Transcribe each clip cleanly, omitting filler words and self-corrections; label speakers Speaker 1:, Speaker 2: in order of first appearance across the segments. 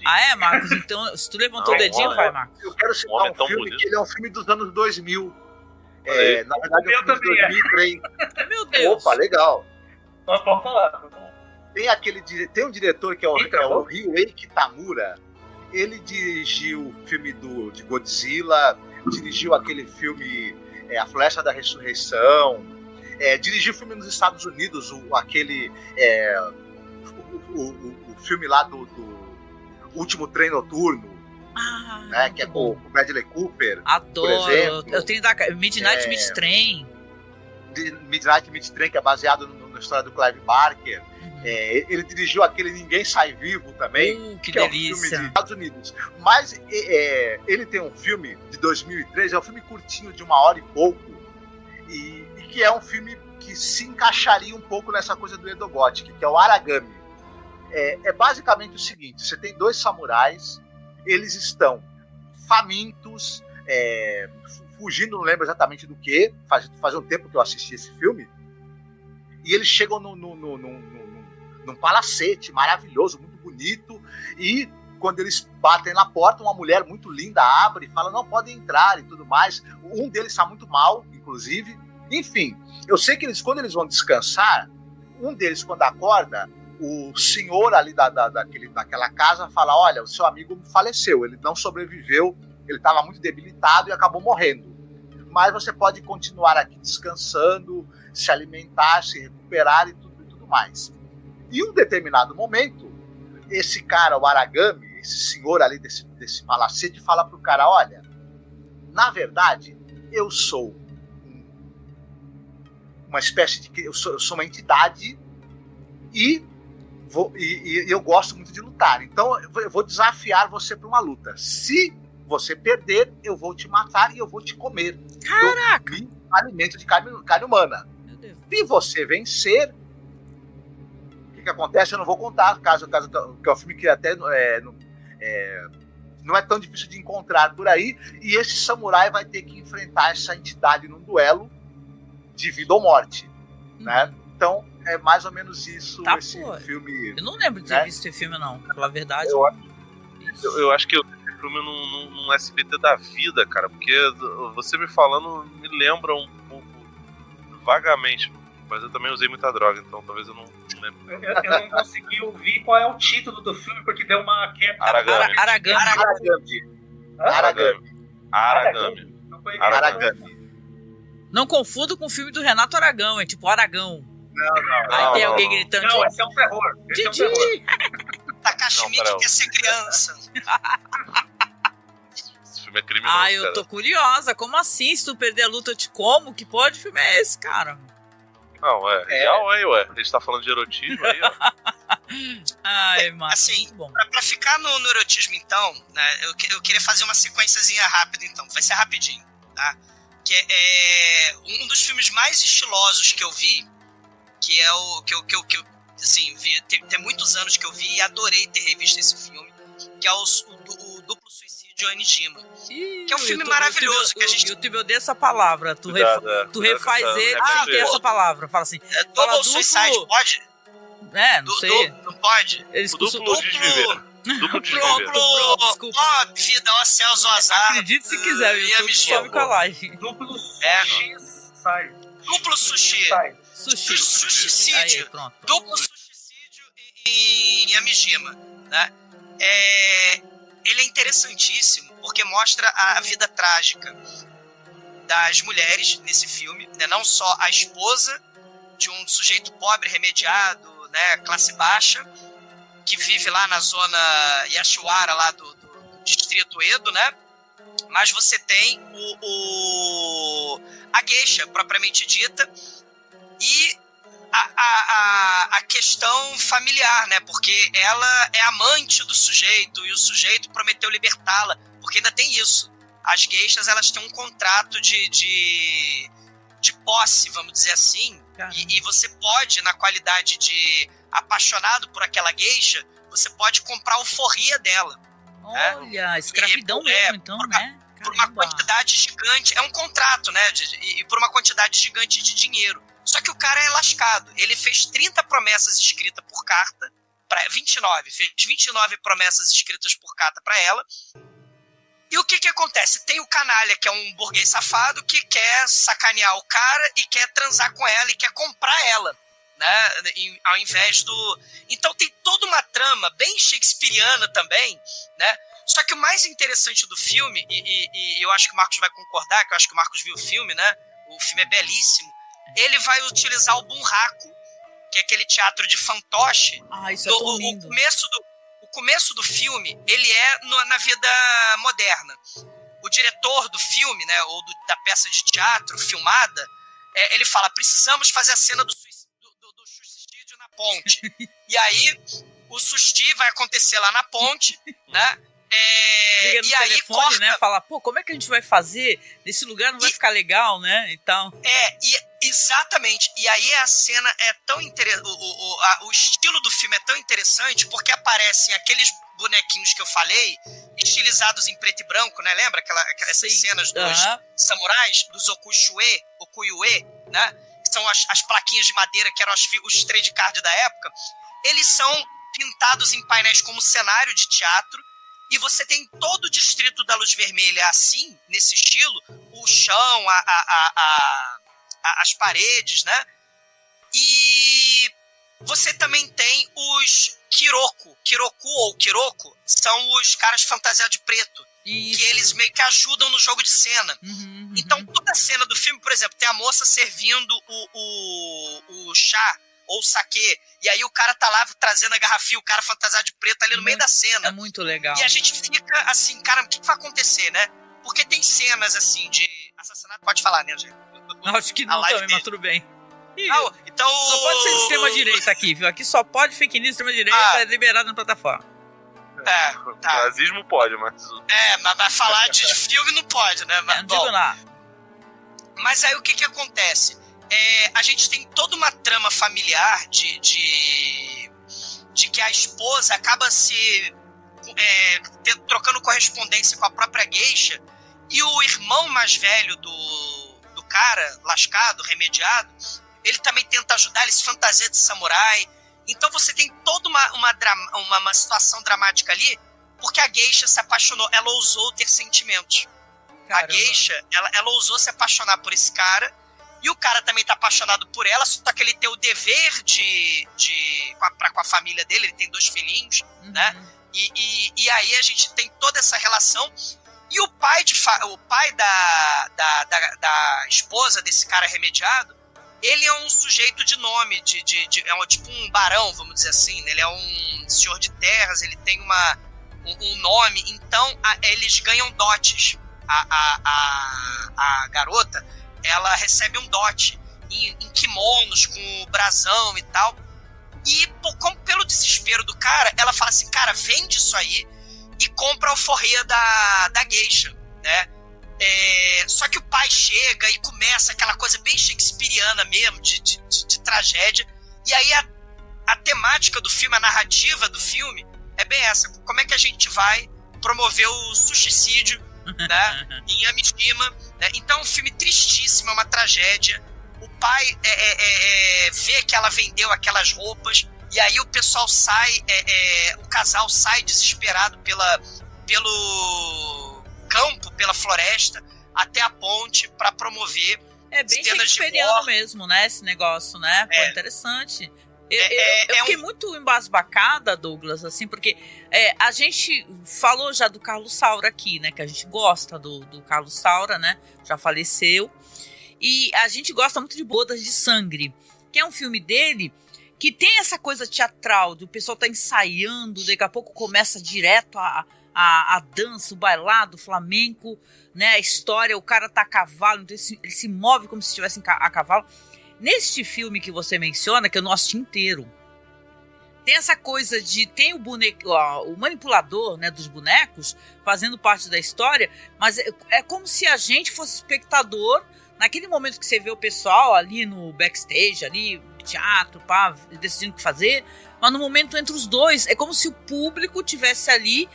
Speaker 1: Ah, é, Marcos? Então, se tu levantou o dedinho, vai, Marcos.
Speaker 2: Eu quero citar um filme que ele é um filme dos anos 2000. Na verdade, é um filme de 2003.
Speaker 1: Meu Deus.
Speaker 2: Opa, legal.
Speaker 3: Nós podemos falar.
Speaker 2: Tem um diretor que é o Ryuhei Kitamura. Ele dirigiu o filme de Godzilla, dirigiu aquele filme A Flecha da Ressurreição, dirigiu o filme nos Estados Unidos, o filme lá do Último Trem Noturno, né, que é com o Bradley Cooper.
Speaker 1: Adoro.
Speaker 2: Por exemplo.
Speaker 1: Eu tenho da Midnight Meat Train.
Speaker 2: Midnight Meat Train, que é baseado na história do Clive Barker. Ele dirigiu aquele Ninguém Sai Vivo também,
Speaker 1: que
Speaker 2: delícia.
Speaker 1: É
Speaker 2: um filme dos Estados Unidos. Mas ele tem um filme de 2003, é um filme curtinho de 1 hora e pouco, e que é um filme que se encaixaria um pouco nessa coisa do Edo Gothic, que é o Aragami. É basicamente o seguinte: você tem 2 samurais, eles estão famintos, fugindo, não lembro exatamente do que, faz um tempo que eu assisti esse filme, e eles chegam num palacete maravilhoso, muito bonito, e quando eles batem na porta, uma mulher muito linda abre e fala, não, podem entrar e tudo mais. Um deles está muito mal, inclusive. Enfim, eu sei que quando eles vão descansar, um deles, quando acorda, o senhor ali daquela casa fala, olha, o seu amigo faleceu, ele não sobreviveu, ele estava muito debilitado e acabou morrendo. Mas você pode continuar aqui descansando, se alimentar, se recuperar e tudo mais. Em um determinado momento, esse cara, o Aragami, esse senhor ali desse palacete, fala pro cara, olha, na verdade, eu sou uma espécie de... Eu sou uma entidade e eu gosto muito de lutar. Então, eu vou desafiar você para uma luta. Se você perder, eu vou te matar e eu vou te comer.
Speaker 1: Caraca!
Speaker 2: Eu alimento de carne humana.
Speaker 1: Meu Deus.
Speaker 2: Se você vencer, o que acontece? Eu não vou contar, caso que é um filme que até não é tão difícil de encontrar por aí, e esse samurai vai ter que enfrentar essa entidade num duelo de vida ou morte, né? Então, é mais ou menos isso, esse filme.
Speaker 1: Eu não lembro de ter visto esse filme, não, pela verdade.
Speaker 4: Eu acho que eu vi esse filme num SBT da vida, cara, porque você me falando me lembra um pouco vagamente, mas eu também usei muita droga, então talvez eu não lembro.
Speaker 3: Eu não consegui ouvir qual é o título do filme, porque deu uma queda.
Speaker 2: Aragami.
Speaker 1: Não confundo com o filme do Renato Aragão, é tipo Aragão.
Speaker 2: Não.
Speaker 1: Aí tem alguém gritando.
Speaker 3: Não, esse é um terror.
Speaker 5: Takashi Miike quer ser criança.
Speaker 4: Esse filme é criminoso.
Speaker 1: Ah, eu tô curiosa. Como assim? Se tu perder a luta, eu te como? Que porra de filme é esse, cara?
Speaker 4: Não, real aí, ué. A gente tá falando de erotismo aí, ó.
Speaker 1: Ai, mano.
Speaker 5: Assim, pra ficar no erotismo, então, né, eu queria fazer uma sequenciazinha rápida, então. Vai ser rapidinho, tá? Que é um dos filmes mais estilosos que eu vi, que é o que eu assim, vi, tem muitos anos que eu vi e adorei ter revisto esse filme, que é o Duplo Suicídio Onijima, que é um filme maravilhoso.
Speaker 1: O YouTube odeia essa palavra, tu refaz ele sem ter essa palavra, fala assim...
Speaker 5: Double Suicide, pode?
Speaker 1: Não sei.
Speaker 5: Não pode?
Speaker 1: Eles
Speaker 4: Duplo desviver. Duplo
Speaker 5: ó, vida, ó céus, ó azar.
Speaker 1: Acredite se quiser, o YouTube sobe com a live.
Speaker 3: Duplo suicide.
Speaker 5: Duplo sushi. Suicídio.
Speaker 1: Aí, pronto.
Speaker 5: Duplo suicídio em Yamijima, né? Ele é interessantíssimo porque mostra a vida trágica das mulheres nesse filme, né? Não só a esposa de um sujeito pobre, remediado, né? Classe baixa, que vive lá na zona Yashiwara, lá do distrito Edo, né? Mas você tem a geisha, propriamente dita, e a questão familiar, né? Porque ela é amante do sujeito e o sujeito prometeu libertá-la, porque ainda tem isso. As geishas, elas têm um contrato de posse, vamos dizer assim, e você pode, na qualidade de apaixonado por aquela geisha, você pode comprar a alforria dela.
Speaker 1: Olha, escravidão mesmo, então, né?
Speaker 5: Por uma quantidade gigante, é um contrato, né? E por uma quantidade gigante de dinheiro. Só que o cara é lascado. Ele fez 30 promessas escritas por carta, fez 29 promessas escritas por carta para ela. E o que acontece? Tem o canalha, que é um burguês safado, que quer sacanear o cara e quer transar com ela e quer comprar ela, né? Ao invés do... Então tem toda uma trama bem shakespeariana também, né? Só que o mais interessante do filme, e eu acho que o Marcos vai concordar, que eu acho que o Marcos viu o filme, né? O filme é belíssimo. Ele vai utilizar o Bunraku, que é aquele teatro de fantoche.
Speaker 1: Isso é tão lindo.
Speaker 5: O começo do filme, ele é na vida moderna. O diretor do filme, né, ou da peça de teatro filmada, ele fala, precisamos fazer a cena do suicídio na ponte. E aí, o susti vai acontecer lá na ponte, né?
Speaker 1: Liga no telefone,
Speaker 5: corta...
Speaker 1: né? Fala, como é que a gente vai fazer? Nesse lugar não vai ficar legal, né? Então...
Speaker 5: Exatamente. E aí a cena é tão interessante, o estilo do filme é tão interessante porque aparecem aqueles bonequinhos que eu falei, estilizados em preto e branco, né? Lembra essas cenas dos samurais, dos okuyue, né? São as plaquinhas de madeira que eram os trade card da época. Eles são pintados em painéis como cenário de teatro. E você tem todo o distrito da Luz Vermelha assim, nesse estilo, o chão, as paredes, né? E você também tem os Kiroku são os caras fantasiados de preto. Isso. Que eles meio que ajudam no jogo de cena. Então toda a cena do filme, por exemplo, tem a moça servindo o chá ou saquê, e aí o cara tá lá trazendo a garrafinha, o cara fantasiado de preto ali no meio da cena.
Speaker 1: É muito legal.
Speaker 5: E a gente fica assim, cara, o que vai acontecer, né? Porque tem cenas assim de assassinato, pode falar, né, gente?
Speaker 1: Acho que não também, mas tudo bem.
Speaker 5: Não, então...
Speaker 1: Só pode ser de extrema-direita aqui, viu? Aqui só pode fake news extrema-direita, é liberado na plataforma.
Speaker 5: Tá.
Speaker 4: O nazismo pode, mas...
Speaker 5: mas falar de filme não pode, né? Mas,
Speaker 1: não digo nada.
Speaker 5: Mas aí o que acontece? A gente tem toda uma trama familiar de que a esposa acaba se trocando correspondência com a própria geisha, e o irmão mais velho do cara, lascado, remediado, ele também tenta ajudar, ele se fantasia de samurai. Então você tem toda uma situação dramática ali, porque a geisha se apaixonou, ela ousou ter sentimentos. Caramba. A geisha, ela ousou se apaixonar por esse cara, e o cara também tá apaixonado por ela, só que ele tem o dever com a família dele, ele tem 2 filhinhos, né? E aí a gente tem toda essa relação, e o pai da esposa desse cara remediado, ele é um sujeito de nome, é tipo um barão, vamos dizer assim, né? Ele é um senhor de terras, ele tem um nome, então eles ganham dotes. A garota, ela recebe um dote em kimonos, com o brasão e tal. E pelo desespero do cara, ela fala assim, cara, vende isso aí e compra a alforria da geisha, né? Só que o pai chega e começa aquela coisa bem shakespeariana mesmo, de tragédia. E aí a temática do filme, a narrativa do filme é bem essa. Como é que a gente vai promover o suicídio, né, em Amishima, né? Então é um filme tristíssimo, é uma tragédia. O pai vê que ela vendeu aquelas roupas, e aí o pessoal sai, o casal sai desesperado pelo campo, pela floresta, até a ponte para promover
Speaker 1: bem shakespeariano mesmo, né, esse negócio, né? Pô, interessante. Eu fiquei muito embasbacada, Douglas, assim, porque a gente falou já do Carlos Saura aqui, né? Que a gente gosta do Carlos Saura, né? Já faleceu. E a gente gosta muito de Bodas de Sangue, que é um filme dele que tem essa coisa teatral, do pessoal tá ensaiando, daqui a pouco começa direto a dança, o bailado, o flamenco, né? A história, o cara tá a cavalo, então ele se move como se estivesse a cavalo. Neste filme que você menciona, que eu não assisti inteiro, tem essa coisa tem o boneco, o manipulador, né, dos bonecos fazendo parte da história, mas é como se a gente fosse espectador naquele momento que você vê o pessoal ali no backstage, ali teatro, pá, decidindo o que fazer, mas no momento entre os dois é como se o público tivesse ali,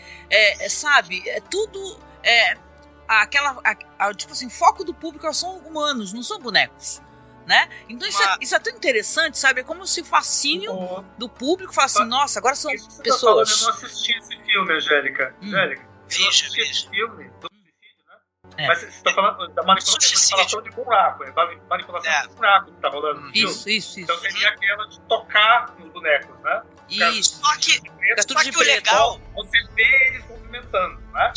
Speaker 1: sabe, tudo tipo assim, foco do público são humanos, não são bonecos. né? Então isso é tão interessante, sabe? É como se o fascínio do público fala assim, nossa, agora são pessoas.
Speaker 3: Eu não assisti esse filme, Angélica. Angélica, eu não assisti esse filme do suicídio, né? Mas você está falando da manipulação de buraco. É manipulação de buraco que está rolando no filme.
Speaker 1: Isso.
Speaker 3: Então seria aquela de tocar nos bonecos, né?
Speaker 1: Isso.
Speaker 5: Só que o legal...
Speaker 3: Você vê eles movimentando, né?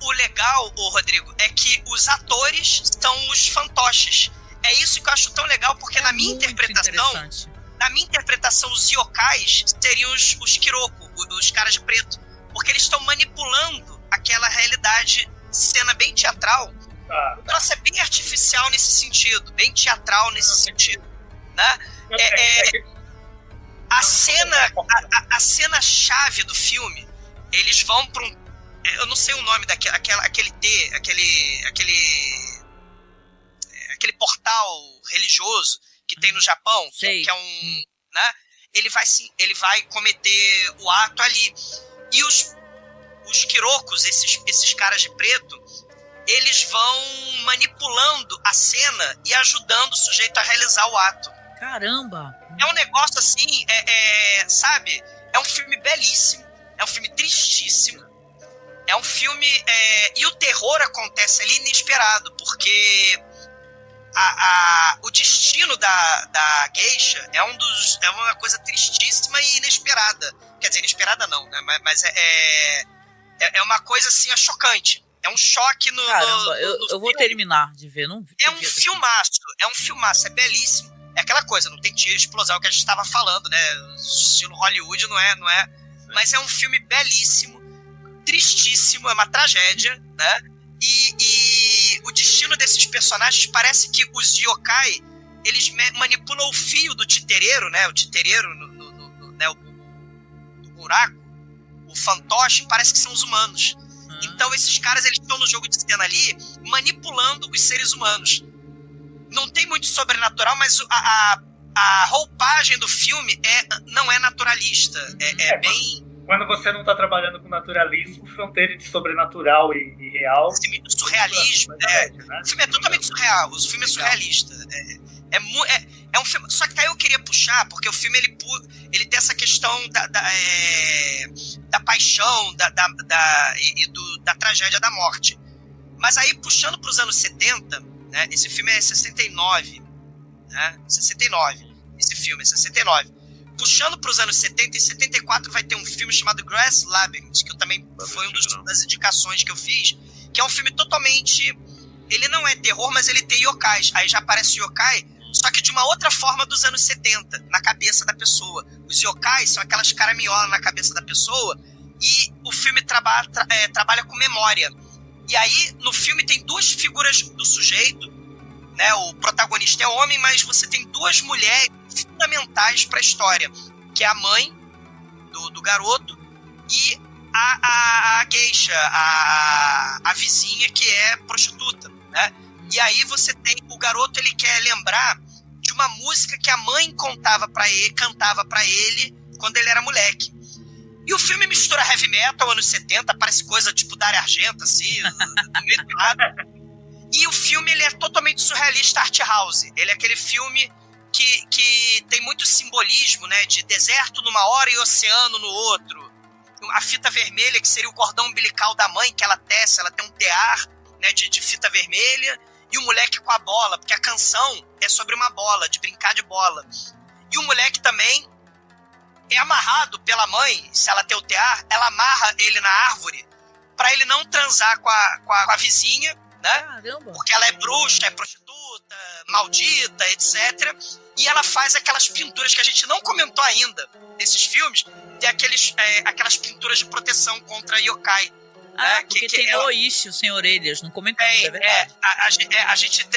Speaker 5: O legal, Rodrigo, é que os atores são os fantoches. É isso que eu acho tão legal, porque na minha interpretação, os yokais seriam os Kiroko, os caras de preto. Porque eles estão manipulando aquela realidade, cena bem teatral. O troço é bem artificial nesse sentido, bem teatral nesse sentido, né? A cena chave do filme, eles vão para um... Eu não sei o nome aquele portal religioso que tem no Japão, que é um... Né? Ele vai cometer o ato ali. E os Kirokos, esses caras de preto, eles vão manipulando a cena e ajudando o sujeito a realizar o ato.
Speaker 1: Caramba!
Speaker 5: É um negócio assim, sabe? É um filme belíssimo, é um filme tristíssimo, é um filme... e o terror acontece ali inesperado, porque o destino da geisha é uma coisa tristíssima e inesperada. Quer dizer, inesperada não, né? Mas é uma coisa assim, chocante. É um choque no...
Speaker 1: Caramba, eu vou terminar de ver. Não
Speaker 5: é um filmaço, é belíssimo. É aquela coisa, não tem tiro, explosão, que a gente estava falando, né? Estilo Hollywood, não é. Mas é um filme belíssimo, tristíssimo, é uma tragédia, né? E o destino desses personagens parece que os yokai, eles manipulam o fio do titereiro, né? O titereiro, né? o buraco, o fantoche, parece que são os humanos. Então esses caras, eles estão no jogo de cena ali, manipulando os seres humanos. Não tem muito sobrenatural, mas a roupagem do filme não é naturalista. É bem...
Speaker 3: Quando você não está trabalhando com naturalismo, fronteira de sobrenatural e real...
Speaker 5: Surrealismo, né? O filme é totalmente surreal. O filme é surrealista. É um filme... Só que aí eu queria puxar, porque o filme ele tem essa questão da paixão da tragédia da morte. Mas aí, puxando para os anos 70, né, esse filme é 69, né? 69. Esse filme é 69. Puxando para os anos 70, em 74 vai ter um filme chamado Grass Labyrinth, que eu também foi uma das indicações que eu fiz, que é um filme totalmente... Ele não é terror, mas ele tem yokais. Aí já aparece yokai, só que de uma outra forma dos anos 70, na cabeça da pessoa. Os yokais são aquelas caraminholas na cabeça da pessoa, e o filme trabalha com memória. E aí, no filme, tem duas figuras do sujeito, né? O protagonista é homem, mas você tem duas mulheres fundamentais para a história, que é a mãe do garoto e a geisha, a vizinha que é prostituta, né? E aí você tem o garoto, ele quer lembrar de uma música que a mãe cantava para ele quando ele era moleque. E o filme mistura heavy metal, anos 70, parece coisa tipo Dario Argento, assim, no meio do nada. E o filme, ele é totalmente surrealista, art house. Ele é aquele filme que tem muito simbolismo, né? De deserto numa hora e oceano no outro. A fita vermelha, que seria o cordão umbilical da mãe, que ela tece, ela tem um tear, né, de fita vermelha. E o moleque com a bola, porque a canção é sobre uma bola, de brincar de bola. E o moleque também é amarrado pela mãe, se ela tem o tear, ela amarra ele na árvore pra ele não transar com a vizinha, né?
Speaker 1: Caramba. Porque
Speaker 5: ela é bruxa, é prostituta, maldita, etc. E ela faz aquelas pinturas que a gente não comentou ainda nesses filmes, tem aquelas pinturas de proteção contra yokai.
Speaker 1: Porque tem Eloísio sem orelhas, não comentamos, é verdade.
Speaker 5: A gente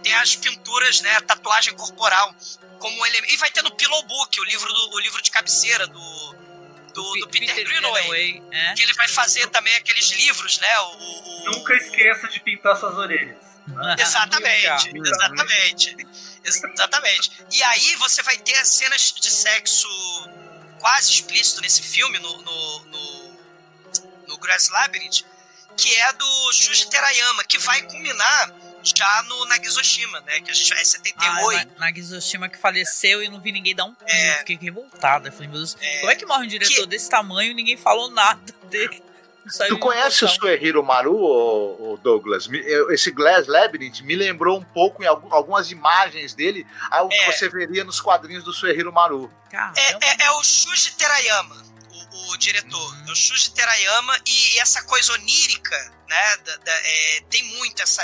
Speaker 5: tem as pinturas, né, tatuagem corporal, como e vai ter no Pillow Book, o livro de cabeceira do Peter Greenaway, que ele vai fazer também aqueles livros, né?
Speaker 3: Nunca esqueça de pintar suas orelhas. Exatamente. E aí você vai ter as cenas de sexo quase explícito nesse filme, no Grass Labyrinth, que é do Shuji Terayama, que vai culminar
Speaker 5: já no Nagisa-shima, né? Que a gente é 78.
Speaker 1: Nagisa-shima que faleceu e não vi ninguém dar um pulo. Fiquei revoltada. Eu falei, meu Deus, como é que morre um diretor desse tamanho e ninguém falou nada dele?
Speaker 2: Tu conhece o Suehiro Maru, Douglas? Esse Glass Labyrinth me lembrou um pouco em algumas imagens dele, algo que você veria nos quadrinhos do Suehiro Maru.
Speaker 5: É o Shuji Terayama, o diretor. É o Shuji Terayama, e essa coisa onírica, né? Tem muito essa.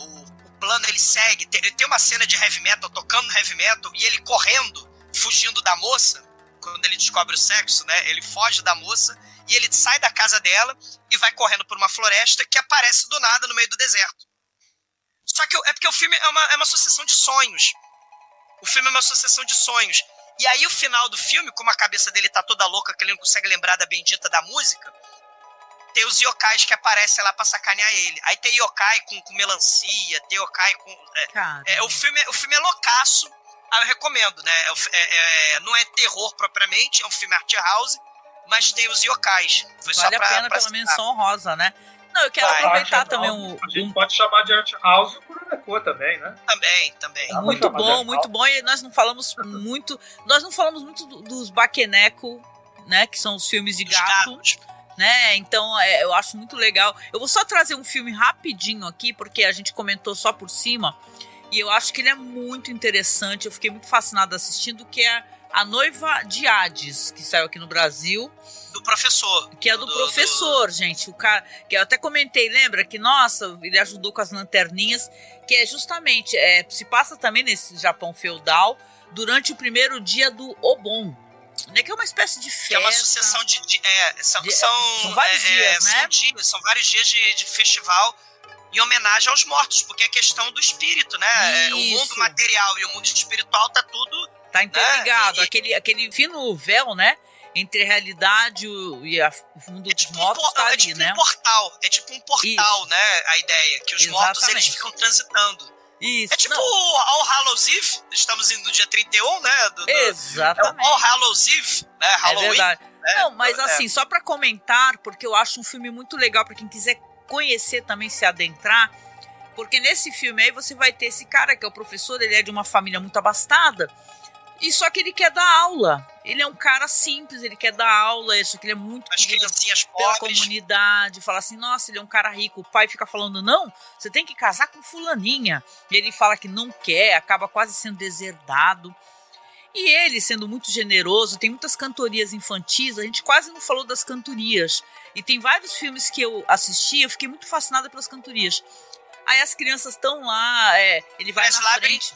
Speaker 5: O plano ele segue. Tem uma cena de heavy metal, tocando heavy metal, e ele correndo, fugindo da moça. Quando ele descobre o sexo, né? Ele foge da moça e ele sai da casa dela e vai correndo por uma floresta que aparece do nada no meio do deserto. Só que é porque o filme é uma sucessão de sonhos. O filme é uma sucessão de sonhos. E aí o final do filme, como a cabeça dele tá toda louca, que ele não consegue lembrar da bendita da música, tem os yokais que aparecem lá pra sacanear ele. Aí tem yokai com melancia, tem yokai com... O filme é loucaço. Eu recomendo, né? Não é terror propriamente, é um filme art house, mas tem os yokais.
Speaker 1: Vale a pena pela menção honrosa, né? Não, eu quero aproveitar também
Speaker 3: A gente pode chamar de art house por Haneko também, né?
Speaker 5: Também.
Speaker 1: Muito bom. E nós não falamos muito dos Bakeneko, né? Que são os filmes de gato. Né? Então, eu acho muito legal. Eu vou só trazer um filme rapidinho aqui, porque a gente comentou só por cima. E eu acho que ele é muito interessante. Eu fiquei muito fascinada assistindo, que é A Noiva de Hades, que saiu aqui no Brasil.
Speaker 5: Do professor.
Speaker 1: Que é do professor, gente. O cara, que eu até comentei, lembra? Que, nossa, ele ajudou com as lanterninhas. Que é justamente, se passa também nesse Japão feudal, durante o primeiro dia do Obon. Né, que é uma espécie de festa.
Speaker 5: Que é uma sucessão são vários dias, né? São vários dias de festival em homenagem aos mortos, porque é questão do espírito, né? O mundo material e o mundo espiritual tá tudo...
Speaker 1: Tá interligado, né? Aquele fino véu, né? Entre a realidade e o mundo dos mortos tá ali, né?
Speaker 5: É tipo um portal, né? A ideia, que os mortos eles ficam transitando.
Speaker 1: Isso.
Speaker 5: É tipo All Hallows Eve, estamos no dia 31, né?
Speaker 1: Exatamente.
Speaker 5: All Hallows Eve, né? Halloween.
Speaker 1: É verdade. Não, mas assim, só pra comentar, porque eu acho um filme muito legal pra quem quiser conhecer também, se adentrar, porque nesse filme aí você vai ter esse cara que é o professor, ele é de uma família muito abastada, e só que ele quer dar aula, ele é um cara simples, ele quer dar aula, só que ele é muito querido pela comunidade, fala assim, nossa, ele é um cara rico, o pai fica falando, não, você tem que casar com fulaninha, e ele fala que não quer, acaba quase sendo deserdado. E ele, sendo muito generoso, tem muitas cantorias infantis, a gente quase não falou das cantorias. E tem vários filmes que eu assisti, eu fiquei muito fascinada pelas cantorias. Aí as crianças estão lá, ele vai na frente.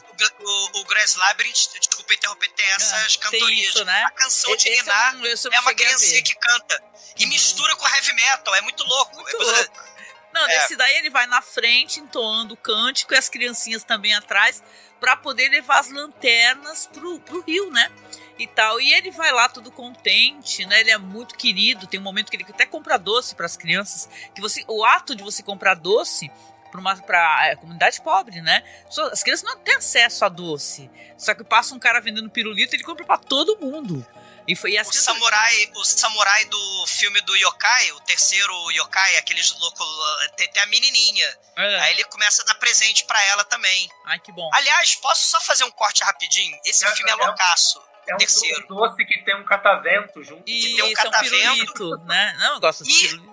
Speaker 5: O Grass Labyrinth, desculpa interromper, tem essas cantorias.
Speaker 1: Isso, né?
Speaker 5: A canção de Ninar é uma criancinha que canta. E mistura com heavy metal, é muito louco.
Speaker 1: Muito louco. Não, nesse daí ele vai na frente, entoando o cântico, e as criancinhas também atrás, para poder levar as lanternas pro rio, né? E tal. E ele vai lá todo contente, né? Ele é muito querido. Tem um momento que ele até compra doce para as crianças. O ato de você comprar doce para a comunidade pobre, né? As crianças não têm acesso a doce. Só que passa um cara vendendo pirulito e ele compra para todo mundo.
Speaker 5: O samurai do filme do yokai, o terceiro yokai, aqueles loucos, tem a menininha. Aí ele começa a dar presente pra ela também.
Speaker 1: Ai, que bom.
Speaker 5: Aliás, posso só fazer um corte rapidinho? Esse filme é loucaço.
Speaker 3: É um
Speaker 5: terceiro.
Speaker 3: doce que tem um catavento junto.
Speaker 1: E tem um catavento, é um pirulito, né? Não, eu gosto de pirulito.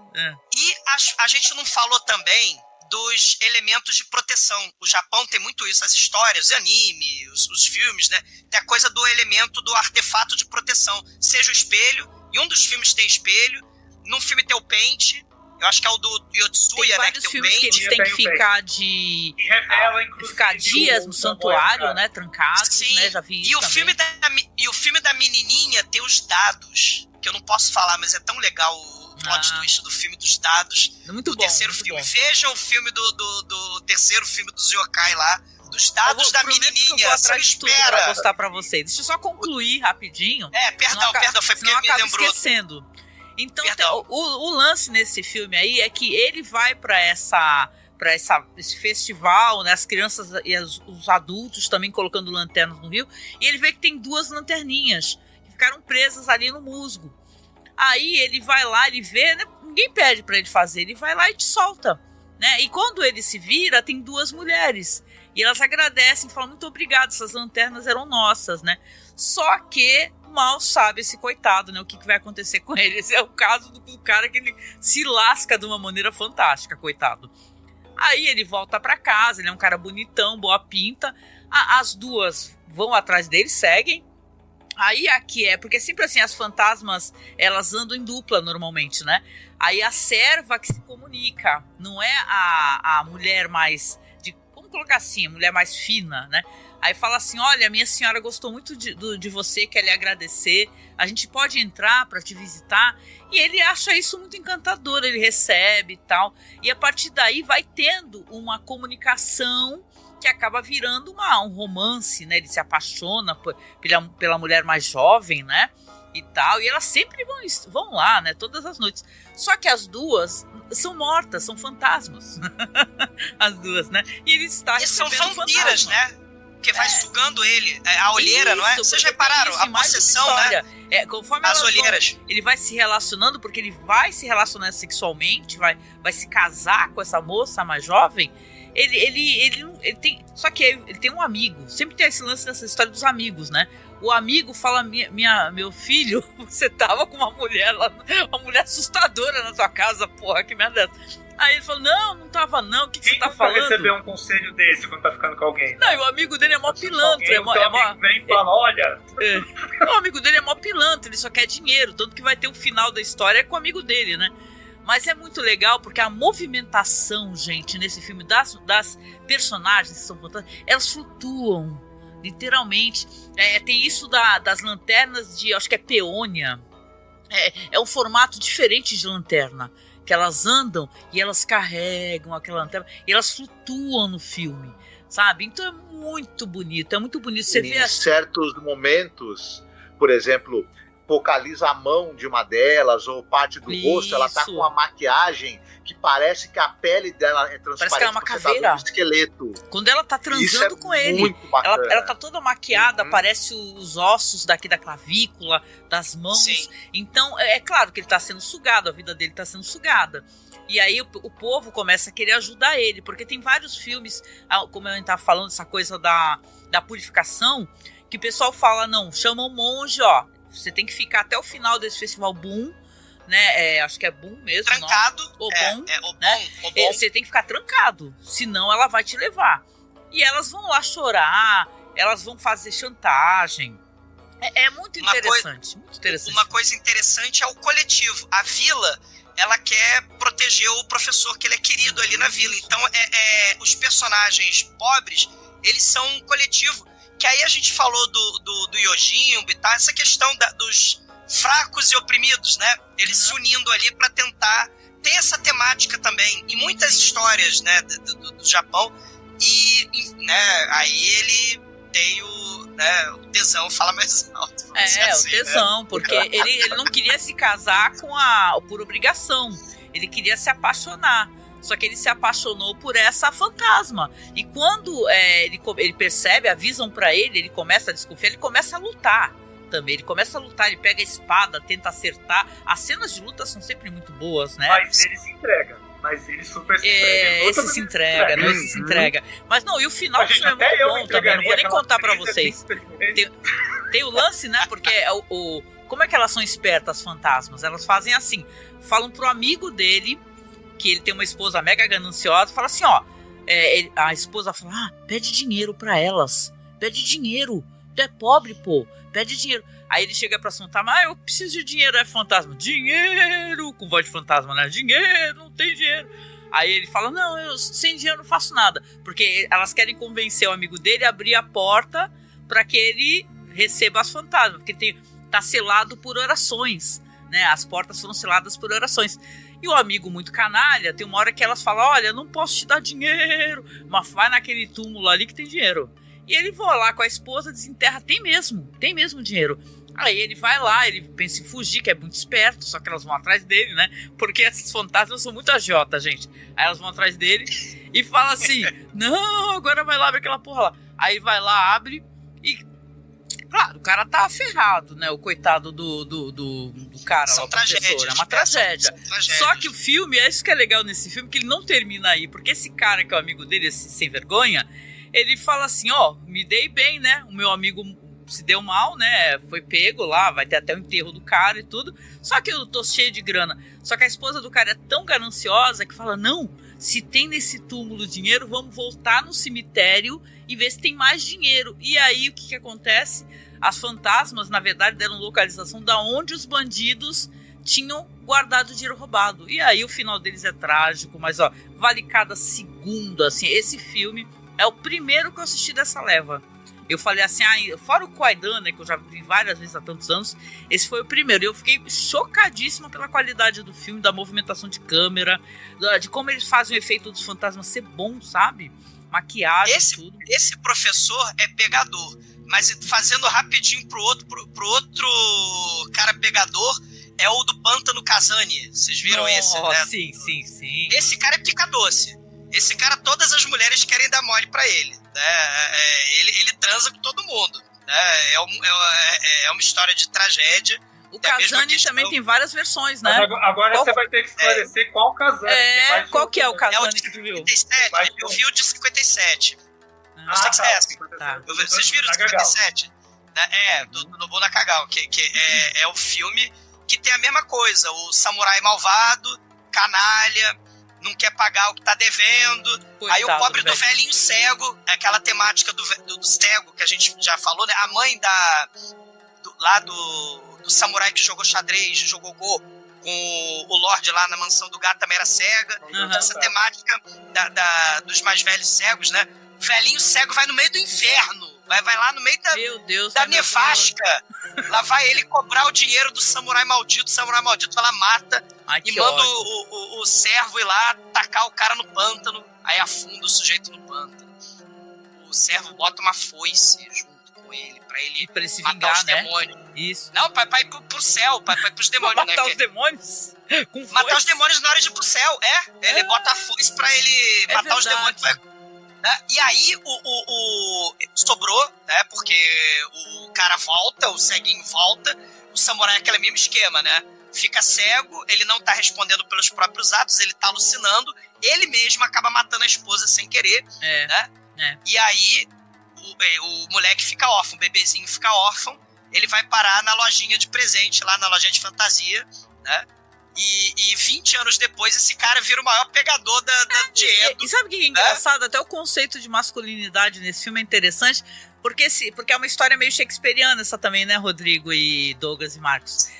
Speaker 5: E a gente não falou também dos elementos de proteção. O Japão tem muito isso, as histórias, os anime, os filmes, né? Tem a coisa do elemento do artefato de proteção. Seja o espelho, e um dos filmes tem espelho, num filme tem o pente, eu acho que é o do Yotsuya, né? Que tem o pente.
Speaker 1: Que eles têm que ficar
Speaker 3: e revela, inclusive,
Speaker 1: ficar dias no santuário, né? Trancados,
Speaker 5: sim,
Speaker 1: né? Já vi isso.
Speaker 5: E o filme da menininha tem os dados, que eu não posso falar, mas é tão legal o plot twist do filme dos dados.
Speaker 1: Muito
Speaker 5: do
Speaker 1: bom,
Speaker 5: terceiro filme. Vejam o filme do terceiro filme dos yokai lá, dos dados da menininha.
Speaker 1: Eu vou atrás de tudo pra postar pra vocês. Deixa eu só concluir rapidinho.
Speaker 5: Perdão, foi porque me lembrou.
Speaker 1: Esquecendo. Então, o lance nesse filme aí é que ele vai pra esse festival, né, as crianças e os adultos também colocando lanternas no rio, e ele vê que tem 2 lanterninhas que ficaram presas ali no musgo. Aí ele vai lá, ele vê, né? Ninguém pede pra ele fazer, ele vai lá e te solta, né? E quando ele se vira, tem 2 mulheres. E elas agradecem, falam, muito obrigado, essas lanternas eram nossas, né? Só que mal sabe esse coitado, né? O que vai acontecer com ele. Esse é o caso do cara que ele se lasca de uma maneira fantástica, coitado. Aí ele volta pra casa, ele é um cara bonitão, boa pinta. As 2 vão atrás dele, seguem. Aí aqui porque sempre assim, as fantasmas, elas andam em dupla normalmente, né? Aí a serva que se comunica, não é a mulher mais, vamos colocar assim, a mulher mais fina, né? Aí fala assim, olha, minha senhora gostou muito de você, quer lhe agradecer, a gente pode entrar para te visitar? E ele acha isso muito encantador, ele recebe e tal. E a partir daí vai tendo uma comunicação que acaba virando um romance, né? Ele se apaixona pela mulher mais jovem, né? E tal. E elas sempre vão lá, né? Todas as noites. Só que as 2 são mortas, são fantasmas. As 2, né? E ele está
Speaker 5: são vampiras, né? Que vai sugando ele. A olheira, isso, não é? Vocês repararam? A possessão, né?
Speaker 1: Conforme
Speaker 5: as olheiras.
Speaker 1: Ele vai se relacionando, porque ele vai se relacionar sexualmente, vai se casar com essa moça mais jovem. Ele tem. Só que ele tem um amigo. Sempre tem esse lance nessa história dos amigos, né? O amigo fala: meu filho, você tava com uma mulher lá, uma mulher assustadora na tua casa, porra, que merda. Aí ele falou: não tava não, o que você tá falando?
Speaker 3: Quem nunca recebeu um conselho desse quando tá ficando com alguém?
Speaker 1: Não, e o amigo dele é mó pilantra.
Speaker 3: Vem e fala: olha.
Speaker 1: O amigo dele é mó pilantra, ele só quer dinheiro. Tanto que vai ter o final da história com o amigo dele, né? Mas é muito legal porque a movimentação, gente, nesse filme das personagens que são fantásticas, elas flutuam, literalmente. Tem isso das lanternas de, acho que é peônia. É um formato diferente de lanterna, que elas andam e elas carregam aquela lanterna e elas flutuam no filme, sabe? Então é muito bonito você vê
Speaker 2: em certos momentos, por exemplo, focaliza a mão de uma delas ou parte do rosto, ela tá com uma maquiagem que parece que a pele dela é transparente.
Speaker 1: Parece que ela é uma caveira.
Speaker 2: Tá um esqueleto.
Speaker 1: Quando ela tá transando com ele, ela tá toda maquiada, aparece os ossos daqui da clavícula, das mãos. Sim. Então, é claro que ele tá sendo sugado, a vida dele tá sendo sugada. E aí o povo começa a querer ajudar ele, porque tem vários filmes, como a gente tava falando, essa coisa da purificação, que o pessoal fala, não, chama um monge, ó, você tem que ficar até o final desse festival Boom, né? Acho que é Boom mesmo.
Speaker 5: Trancado.
Speaker 1: O Boom. Você tem que ficar trancado, senão ela vai te levar. E elas vão lá chorar, elas vão fazer chantagem. É muito interessante, muito interessante.
Speaker 5: Uma coisa interessante é o coletivo. A vila, ela quer proteger o professor, que ele é querido ali na vila. Então, os personagens pobres, eles são um coletivo. Que aí a gente falou do Yojimbo e tal, essa questão dos fracos e oprimidos, né? Eles se unindo ali para tentar ter essa temática também. Em muitas histórias, né, do Japão. E né, aí ele tem o tesão, fala mais alto.
Speaker 1: Assim, o tesão, né? Porque ele não queria se casar por obrigação. Ele queria se apaixonar. Só que ele se apaixonou por essa fantasma. E quando ele percebe, avisam pra ele começa a desconfiar, ele começa a lutar também. Ele começa a lutar, ele pega a espada, tenta acertar. As cenas de luta são sempre muito boas, né?
Speaker 3: Mas ele se entrega. Mas ele super se entrega.
Speaker 1: Esse se entrega. Mas não, e o final do filme é muito bom também. Não vou nem contar pra vocês. Tem o lance, né? Porque como é que elas são espertas, as fantasmas? Elas fazem assim, falam pro amigo dele, que ele tem uma esposa mega gananciosa, fala assim, ó, a esposa fala, pede dinheiro pra elas, pede dinheiro, tu é pobre, pô, pede dinheiro. Aí ele chega pra fantasma, eu preciso de dinheiro, fantasma, dinheiro, com voz de fantasma, né, dinheiro, não tem dinheiro. Aí ele fala, não, eu sem dinheiro não faço nada, porque elas querem convencer o amigo dele a abrir a porta pra que ele receba as fantasmas, porque tá selado por orações, né, as portas foram seladas por orações. E o amigo muito canalha, tem uma hora que elas falam, olha, não posso te dar dinheiro, mas vai naquele túmulo ali que tem dinheiro. E ele vai lá com a esposa, desenterra, tem mesmo dinheiro. Aí ele vai lá, ele pensa em fugir, que é muito esperto, só que elas vão atrás dele, né? Porque essas fantasmas são muito agiotas, gente. Aí elas vão atrás dele e falam assim, não, agora vai lá, abre aquela porra lá. Aí vai lá, abre e Claro, o cara tá ferrado, né? O coitado do cara lá, o professor. É uma tragédia. Só que o filme, é isso que é legal nesse filme, que ele não termina aí. Porque esse cara que é o amigo dele, esse sem vergonha, ele fala assim, me dei bem, né? O meu amigo se deu mal, né? Foi pego lá, vai ter até o enterro do cara e tudo. Só que eu tô cheio de grana. Só que a esposa do cara é tão gananciosa que fala, não, se tem nesse túmulo dinheiro, vamos voltar no cemitério e ver se tem mais dinheiro. E aí o que acontece? As fantasmas, na verdade, deram localização da onde os bandidos tinham guardado o dinheiro roubado. E aí o final deles é trágico, mas vale cada segundo, assim. Esse filme é o primeiro que eu assisti dessa leva. Eu falei assim, fora o Kwaidan, né, que eu já vi várias vezes há tantos anos, esse foi o primeiro. Eu fiquei chocadíssima pela qualidade do filme, da movimentação de câmera, de como eles fazem o efeito dos fantasmas ser bom, sabe? Maquiagem, tudo.
Speaker 5: Esse professor é pegador, mas fazendo rapidinho pro outro cara pegador, é o do Pântano Kazani. Vocês viram esse, né?
Speaker 1: Sim.
Speaker 5: Esse cara é pica-doce. Esse cara, todas as mulheres querem dar mole pra ele. Ele transa com todo mundo, né? É uma história de tragédia.
Speaker 1: O Kazani também tem várias versões, né?
Speaker 3: Agora você vai ter que esclarecer qual Kazani.
Speaker 1: Qual que é o Kazani que tu viu?
Speaker 5: 57, eu vi o de 57. Vocês viram o de 57? Do Bunda Cagal, que é o filme que tem a mesma coisa. O samurai malvado, canalha, não quer pagar o que tá devendo. Coitado, aí o pobre do velhinho cego, aquela temática do cego que a gente já falou, né? A mãe do samurai que jogou xadrez, jogou Go, com o Lorde lá na mansão do gato também era cega. Essa temática dos mais velhos cegos, né? O velhinho cego vai no meio do inferno. Vai lá no meio da nevasca. Lá vai ele cobrar o dinheiro do samurai maldito. O samurai maldito vai lá, mata. E manda o servo ir lá tacar o cara no pântano. Aí afunda o sujeito no pântano. O servo bota uma foice junto com ele pra ele
Speaker 1: se
Speaker 5: matar
Speaker 1: vingar,
Speaker 5: os demônios.
Speaker 1: Isso.
Speaker 5: Não, pra ir pro céu, pra ir pros demônios,
Speaker 1: matar os demônios? Com foice?
Speaker 5: Matar os demônios na hora de ir pro céu, Ele bota a foice pra ele matar os demônios. E aí sobrou, né? Porque o cara volta, o ceguinho volta, o samurai é aquele mesmo esquema, né? Fica cego, ele não tá respondendo pelos próprios atos, ele tá alucinando, ele mesmo acaba matando a esposa sem querer, né? E aí o moleque fica órfão, o bebezinho fica órfão, ele vai parar na lojinha de presente, lá na lojinha de fantasia, né? E 20 anos depois, esse cara vira o maior pegador de Edo.
Speaker 1: E sabe o que é engraçado? Até o conceito de masculinidade nesse filme é interessante, porque é uma história meio shakespeariana essa também, né, Rodrigo e Douglas e Marcos?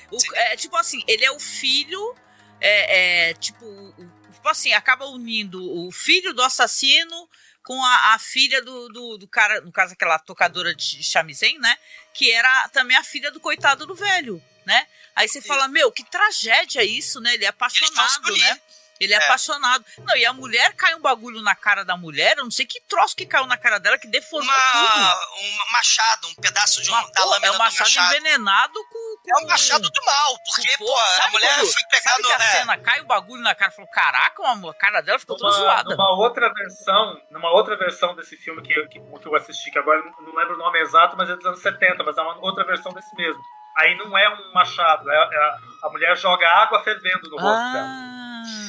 Speaker 1: Tipo assim, ele é o filho, tipo assim, acaba unindo o filho do assassino com a filha do cara, no caso aquela tocadora de shamisen, né, que era também a filha do coitado do velho, né? Aí você fala, que tragédia isso, né? Ele é apaixonado, né? Ele é apaixonado. Não, e a mulher cai um bagulho na cara da mulher, eu não sei que troço que caiu na cara dela, que deformou tudo.
Speaker 5: Um machado, um pedaço da lâmina
Speaker 1: é um machado envenenado
Speaker 5: É um machado do mal, porque, a mulher foi pegando...
Speaker 1: Sabe que a cena cai o bagulho na cara e falou, caraca, a cara dela ficou toda zoada.
Speaker 3: Numa outra versão desse filme que eu assisti, que agora eu não lembro o nome exato, mas é dos anos 70, mas é uma outra versão desse mesmo. Aí não é um machado, a mulher joga água fervendo no rosto dela.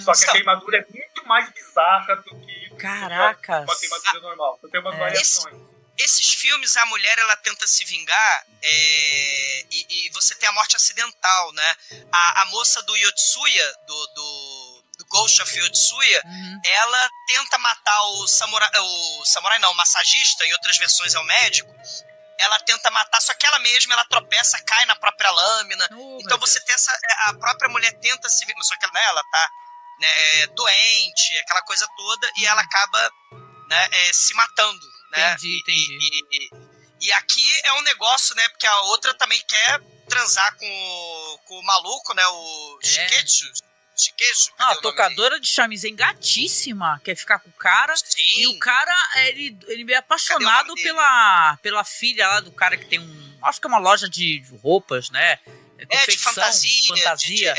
Speaker 3: Só que a queimadura é muito mais bizarra do que
Speaker 1: Caracas.
Speaker 3: uma queimadura normal. Então tem umas variações.
Speaker 5: Esses filmes, a mulher ela tenta se vingar e você tem a morte acidental, né? A moça do Yotsuya, do Ghost of Yotsuya, ela tenta matar o massagista, em outras versões é o médico. Ela tenta matar, só que ela mesma, ela tropeça, cai na própria lâmina. Então você tem a própria mulher tenta se vingar, só que ela tá doente, aquela coisa toda, e ela acaba se matando. Né?
Speaker 1: Entendi.
Speaker 5: E aqui é um negócio, né? Porque a outra também quer transar com o maluco, né? O Shiketsu.
Speaker 1: A tocadora de shamisen gatíssima, quer ficar com o cara.
Speaker 5: Sim.
Speaker 1: E o cara, ele é apaixonado pela filha lá do cara que tem acho que é uma loja de roupas, né?
Speaker 5: De fantasia.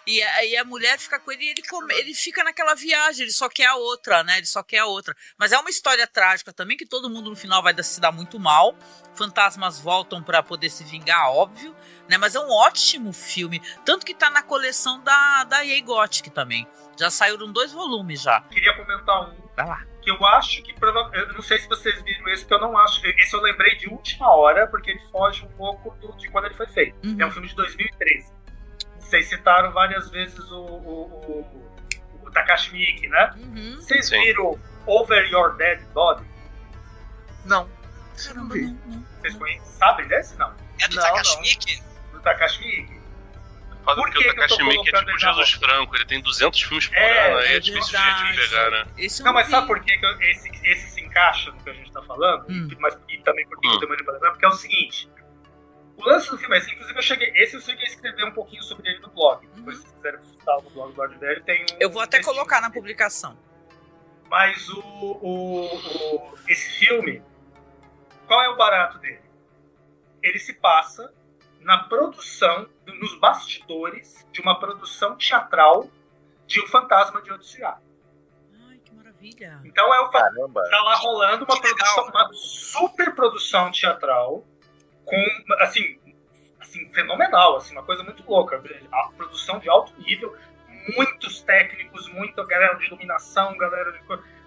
Speaker 1: E aí a mulher fica com ele e ele fica naquela viagem, ele só quer a outra, né? Ele só quer a outra. Mas é uma história trágica também, que todo mundo no final vai se dar muito mal. Fantasmas voltam pra poder se vingar, óbvio, né? Mas é um ótimo filme. Tanto que tá na coleção da EA Gothic também. Já saíram 2 volumes já.
Speaker 3: Queria comentar um.
Speaker 1: Vai lá.
Speaker 3: Que eu acho que eu não sei se vocês viram esse, que eu não acho. Esse eu lembrei de última hora, porque ele foge um pouco de quando ele foi feito. É um filme de 2013. Vocês citaram várias vezes o Takashi Miike, né? Vocês viram Over Your Dead Body?
Speaker 2: Não. Você não vi.
Speaker 3: Vocês sabem desse? Não.
Speaker 5: É do Takashi Miike?
Speaker 3: Do Takashi Miike.
Speaker 4: Porque o Takashi Miike é tipo Jesus Franco, ele tem 200 filmes por ano, aí é difícil de pegar, né?
Speaker 3: Não, mas sabe por que esse se encaixa no que a gente tá falando? Mas, e também porque eu demorei pra lembrar, porque é o seguinte. O lance do filme é assim, inclusive eu cheguei a escrever um pouquinho sobre ele no blog. Depois, se quiserem visitar no blog do Lorde Velho, tem
Speaker 1: eu vou até colocar na publicação.
Speaker 3: Mas esse filme, qual é o barato dele? Ele se passa na produção, nos bastidores de uma produção teatral de O Fantasma de Otsuya.
Speaker 1: Ai, que maravilha.
Speaker 3: Então tá lá rolando uma produção, uma super produção teatral com, assim, fenomenal, assim, uma coisa muito louca. A produção de alto nível, muitos técnicos, muita galera de iluminação,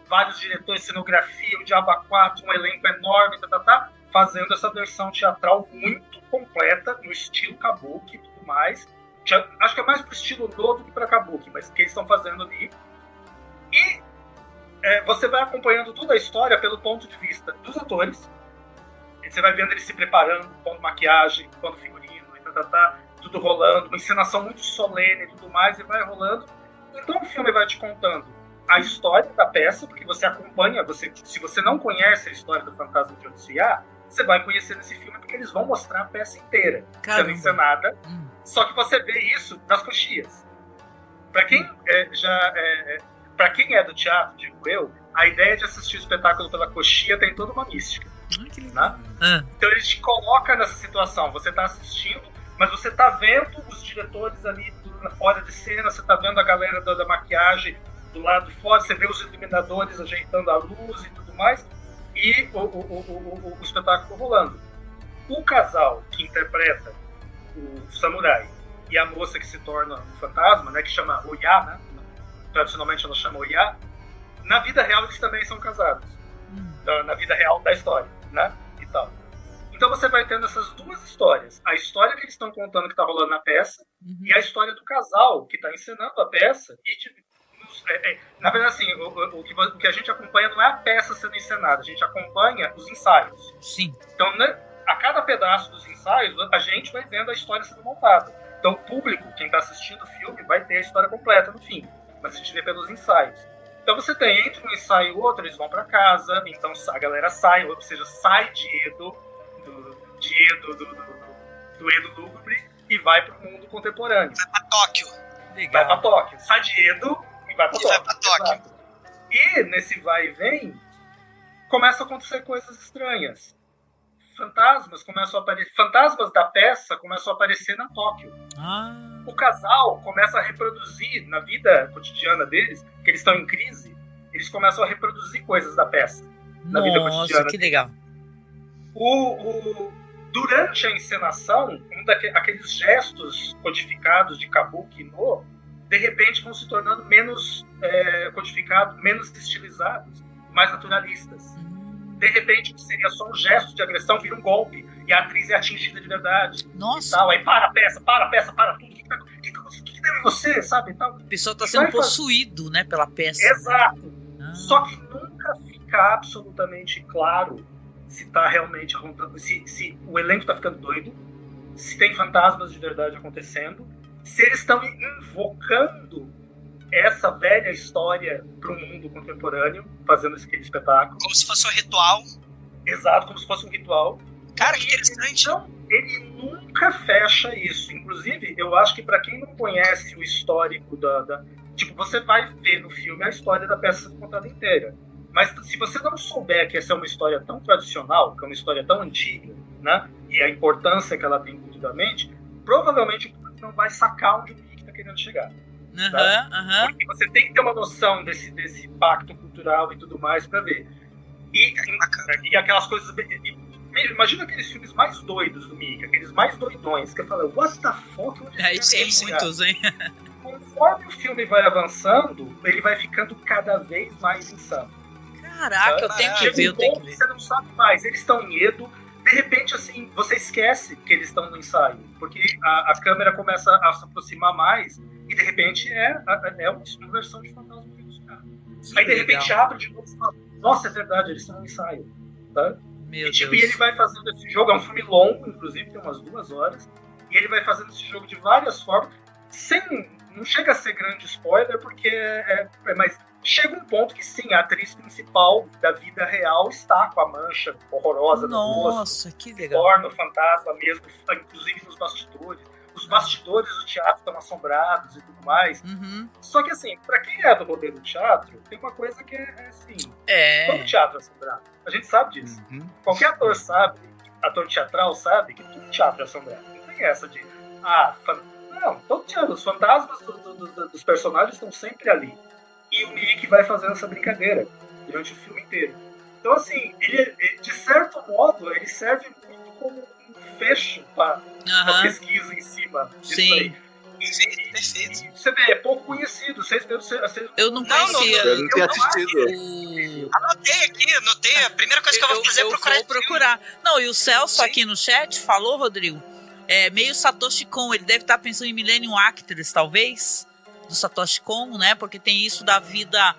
Speaker 3: vários diretores de cenografia, o Diabo 4, um elenco enorme, fazendo essa versão teatral muito completa, no estilo kabuki e tudo mais. Acho que é mais pro estilo do que pra kabuki, mas que eles estão fazendo ali. E você vai acompanhando toda a história pelo ponto de vista dos atores. Você vai vendo eles se preparando, pondo maquiagem, pondo figurino, tudo rolando, uma encenação muito solene e tudo mais, e vai rolando. Então o filme vai te contando a história da peça, porque você acompanha, se você não conhece a história do Fantasma de Otsuya, você vai conhecer nesse filme porque eles vão mostrar a peça inteira sendo encenada. Só que você vê isso nas coxias. Para quem para quem é do teatro, digo eu, a ideia de assistir o espetáculo pela coxia tem toda uma mística. Né? Então ele te coloca nessa situação. Você está assistindo, mas você está vendo os diretores ali fora de cena, você está vendo a galera da maquiagem do lado de fora, você vê os iluminadores ajeitando a luz e tudo mais, e o espetáculo rolando. O casal que interpreta o samurai e a moça que se torna o fantasma, né, que chama Oya, né? Tradicionalmente ela chama Oya, na vida real eles também são casados. Na vida real da história, né? E tal. Então você vai tendo essas duas histórias. A história que eles estão contando que está rolando na peça e a história do casal que está encenando a peça. Na verdade, assim, o que a gente acompanha não é a peça sendo encenada, a gente acompanha os ensaios.
Speaker 1: Sim.
Speaker 3: Então, né, a cada pedaço dos ensaios, a gente vai vendo a história sendo montada. Então o público, quem está assistindo o filme, vai ter a história completa no fim. Mas a gente vê pelos ensaios. Então você tem, entre um ensaio e outro, eles vão para casa, então a galera sai, ou seja, sai de Edo, do Edo lúgubre, e vai para o mundo contemporâneo.
Speaker 5: Vai para Tóquio.
Speaker 3: Legal. Vai para Tóquio. Sai de Edo e vai para Tóquio. E nesse vai e vem, começam a acontecer coisas estranhas. Fantasmas da peça começam a aparecer na Tóquio. O casal começa a reproduzir na vida cotidiana deles, que eles estão em crise, eles começam a reproduzir coisas da peça na vida cotidiana.
Speaker 1: Nossa, que legal.
Speaker 3: Durante a encenação, aqueles gestos codificados de kabuki de repente vão se tornando menos codificados, menos estilizados, mais naturalistas. De repente, que seria só um gesto de agressão, vira um golpe. E a atriz é atingida de verdade.
Speaker 1: Nossa.
Speaker 3: E tal. Aí para a peça, para tudo. O que deu em você, sabe? Tal.
Speaker 1: O pessoal está sendo possuído, né, pela peça.
Speaker 3: Exato. Só que nunca fica absolutamente claro se tá realmente acontecendo, se o elenco tá ficando doido, se tem fantasmas de verdade acontecendo, se eles estão invocando essa velha história para o mundo contemporâneo, fazendo aquele espetáculo.
Speaker 5: Como se fosse um ritual.
Speaker 3: Exato, como se fosse um ritual.
Speaker 5: Cara, que interessante.
Speaker 3: Então, ele nunca fecha isso. Inclusive, eu acho que para quem não conhece o histórico tipo, você vai ver no filme a história da peça contada inteira. Mas se você não souber que essa é uma história tão tradicional, que é uma história tão antiga, né, e a importância que ela tem culturalmente, provavelmente não vai sacar onde o Miike está querendo chegar.
Speaker 1: Porque
Speaker 3: você tem que ter uma noção desse impacto cultural e tudo mais pra ver. E aquelas coisas... Imagina aqueles filmes mais doidos do Mickey, aqueles mais doidões, que eu falo, what the fuck?
Speaker 1: Tem muitos, hein?
Speaker 3: Conforme o filme vai avançando, ele vai ficando cada vez mais insano.
Speaker 1: Caraca, eu tenho que ver,
Speaker 3: Você não sabe mais, eles estão em Edo, de repente, assim, você esquece que eles estão no ensaio, porque a câmera começa a se aproximar mais, e de repente é uma versão de Fantasma dos caras. Aí de repente abre de novo e fala, nossa, é verdade, eles estão no ensaio, tá?
Speaker 1: Meu
Speaker 3: Deus.
Speaker 1: E
Speaker 3: ele vai fazendo esse jogo, é um filme longo, inclusive, tem umas 2 horas, e ele vai fazendo esse jogo de várias formas, não chega a ser grande spoiler, porque mas chega um ponto que sim, a atriz principal da vida real está com a mancha horrorosa no rosto.
Speaker 1: Nossa, que legal.
Speaker 3: Torna o fantasma mesmo, inclusive nos bastidores. Os bastidores do teatro estão assombrados e tudo mais. Só que assim, pra quem é do rolê do teatro, tem uma coisa que é assim, todo teatro é assombrado. A gente sabe disso. Qualquer ator sabe, ator teatral sabe que todo teatro é assombrado. Não tem essa de, não, todo teatro, os fantasmas dos personagens estão sempre ali. E o Mickey vai fazendo essa brincadeira durante o filme inteiro. Então assim, ele de certo modo, ele serve muito como um fecho para a pesquisa em cima disso aí.
Speaker 5: Perfeito.
Speaker 3: Você vê, é pouco conhecido.
Speaker 1: Eu não conhecia.
Speaker 2: Eu não tinha assistido.
Speaker 5: Anotei. A primeira coisa que eu vou fazer é procurar.
Speaker 1: Vou procurar. Não, e o Celso aqui no chat falou, Rodrigo, meio Satoshi Kon. Ele deve estar pensando em Millennium Actress, talvez, do Satoshi Kon, né? Porque tem isso da vida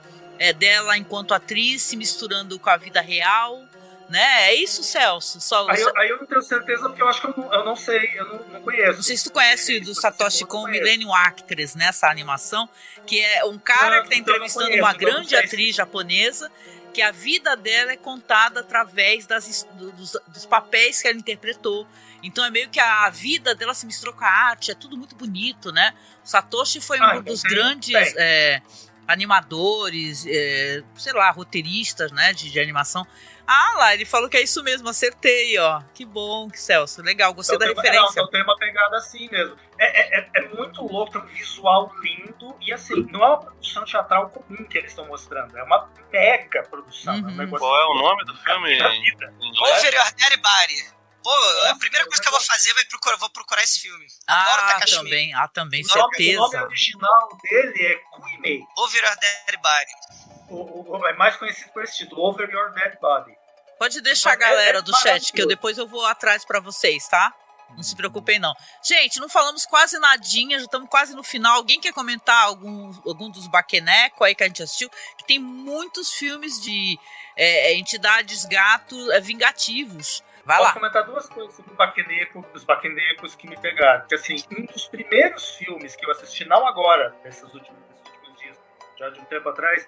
Speaker 1: dela enquanto atriz se misturando com a vida real. Né? É isso, Celso?
Speaker 3: Aí eu não tenho certeza, porque eu acho que eu não sei, eu não conheço.
Speaker 1: Não sei se tu conhece do Satoshi Kon, Millennium Actress, né? Essa animação, que é um cara que está entrevistando uma grande atriz japonesa, que a vida dela é contada através dos papéis que ela interpretou. Então é meio que a vida dela se misturou com a arte, é tudo muito bonito, né? O Satoshi foi um dos grandes animadores, sei lá, roteiristas, né, de animação. Lá, ele falou que é isso mesmo, acertei, ó. Que bom, que Celso, legal, gostei da referência.
Speaker 3: Então tem uma pegada assim mesmo. É muito louco, é um visual lindo, e assim, não é uma produção teatral comum que eles estão mostrando, é uma mega produção. É um negócio.
Speaker 4: Qual é o nome do filme?
Speaker 5: Over Your Dead Body. Pô, a primeira coisa que eu vou fazer vou procurar esse filme.
Speaker 1: Também, certeza.
Speaker 3: O nome original dele é Kuimei.
Speaker 5: Over Your Dead Body.
Speaker 3: É mais conhecido por esse título, Over Your Dead Body.
Speaker 1: Pode deixar a galera do chat, que depois eu vou atrás pra vocês, tá? Não se preocupem, não. Gente, não falamos quase nadinha, já estamos quase no final. Alguém quer comentar algum dos Baqueneco aí que a gente assistiu? Que tem muitos filmes de entidades gatos vingativos. Vai lá.
Speaker 3: Posso comentar 2 coisas sobre os Baquenecos que me pegaram. Porque assim, um dos primeiros filmes que eu assisti, não agora, nesses últimos dias, já de um tempo atrás,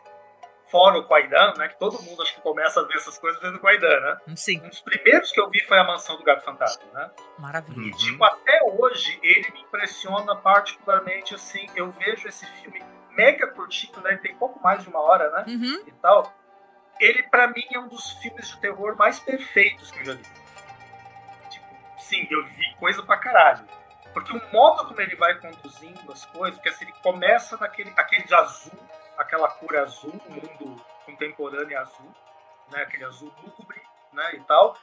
Speaker 3: fora o Kwaidan, né? Que todo mundo acho que começa a ver essas coisas vendo o Kwaidan, né?
Speaker 1: Sim.
Speaker 3: Um dos primeiros que eu vi foi A Mansão do Gato Fantasma, né?
Speaker 1: Maravilha.
Speaker 3: E, tipo, até hoje, ele me impressiona particularmente, assim, eu vejo esse filme mega curtinho, né? Ele tem pouco mais de 1 hora, né? E tal. Ele, pra mim, é um dos filmes de terror mais perfeitos que eu já vi. Tipo, sim, eu vi coisa pra caralho. Porque o modo como ele vai conduzindo as coisas, porque assim, ele começa aquele azul, aquela cor azul, o mundo contemporâneo azul, né, aquele azul lúgubre, né, e tal,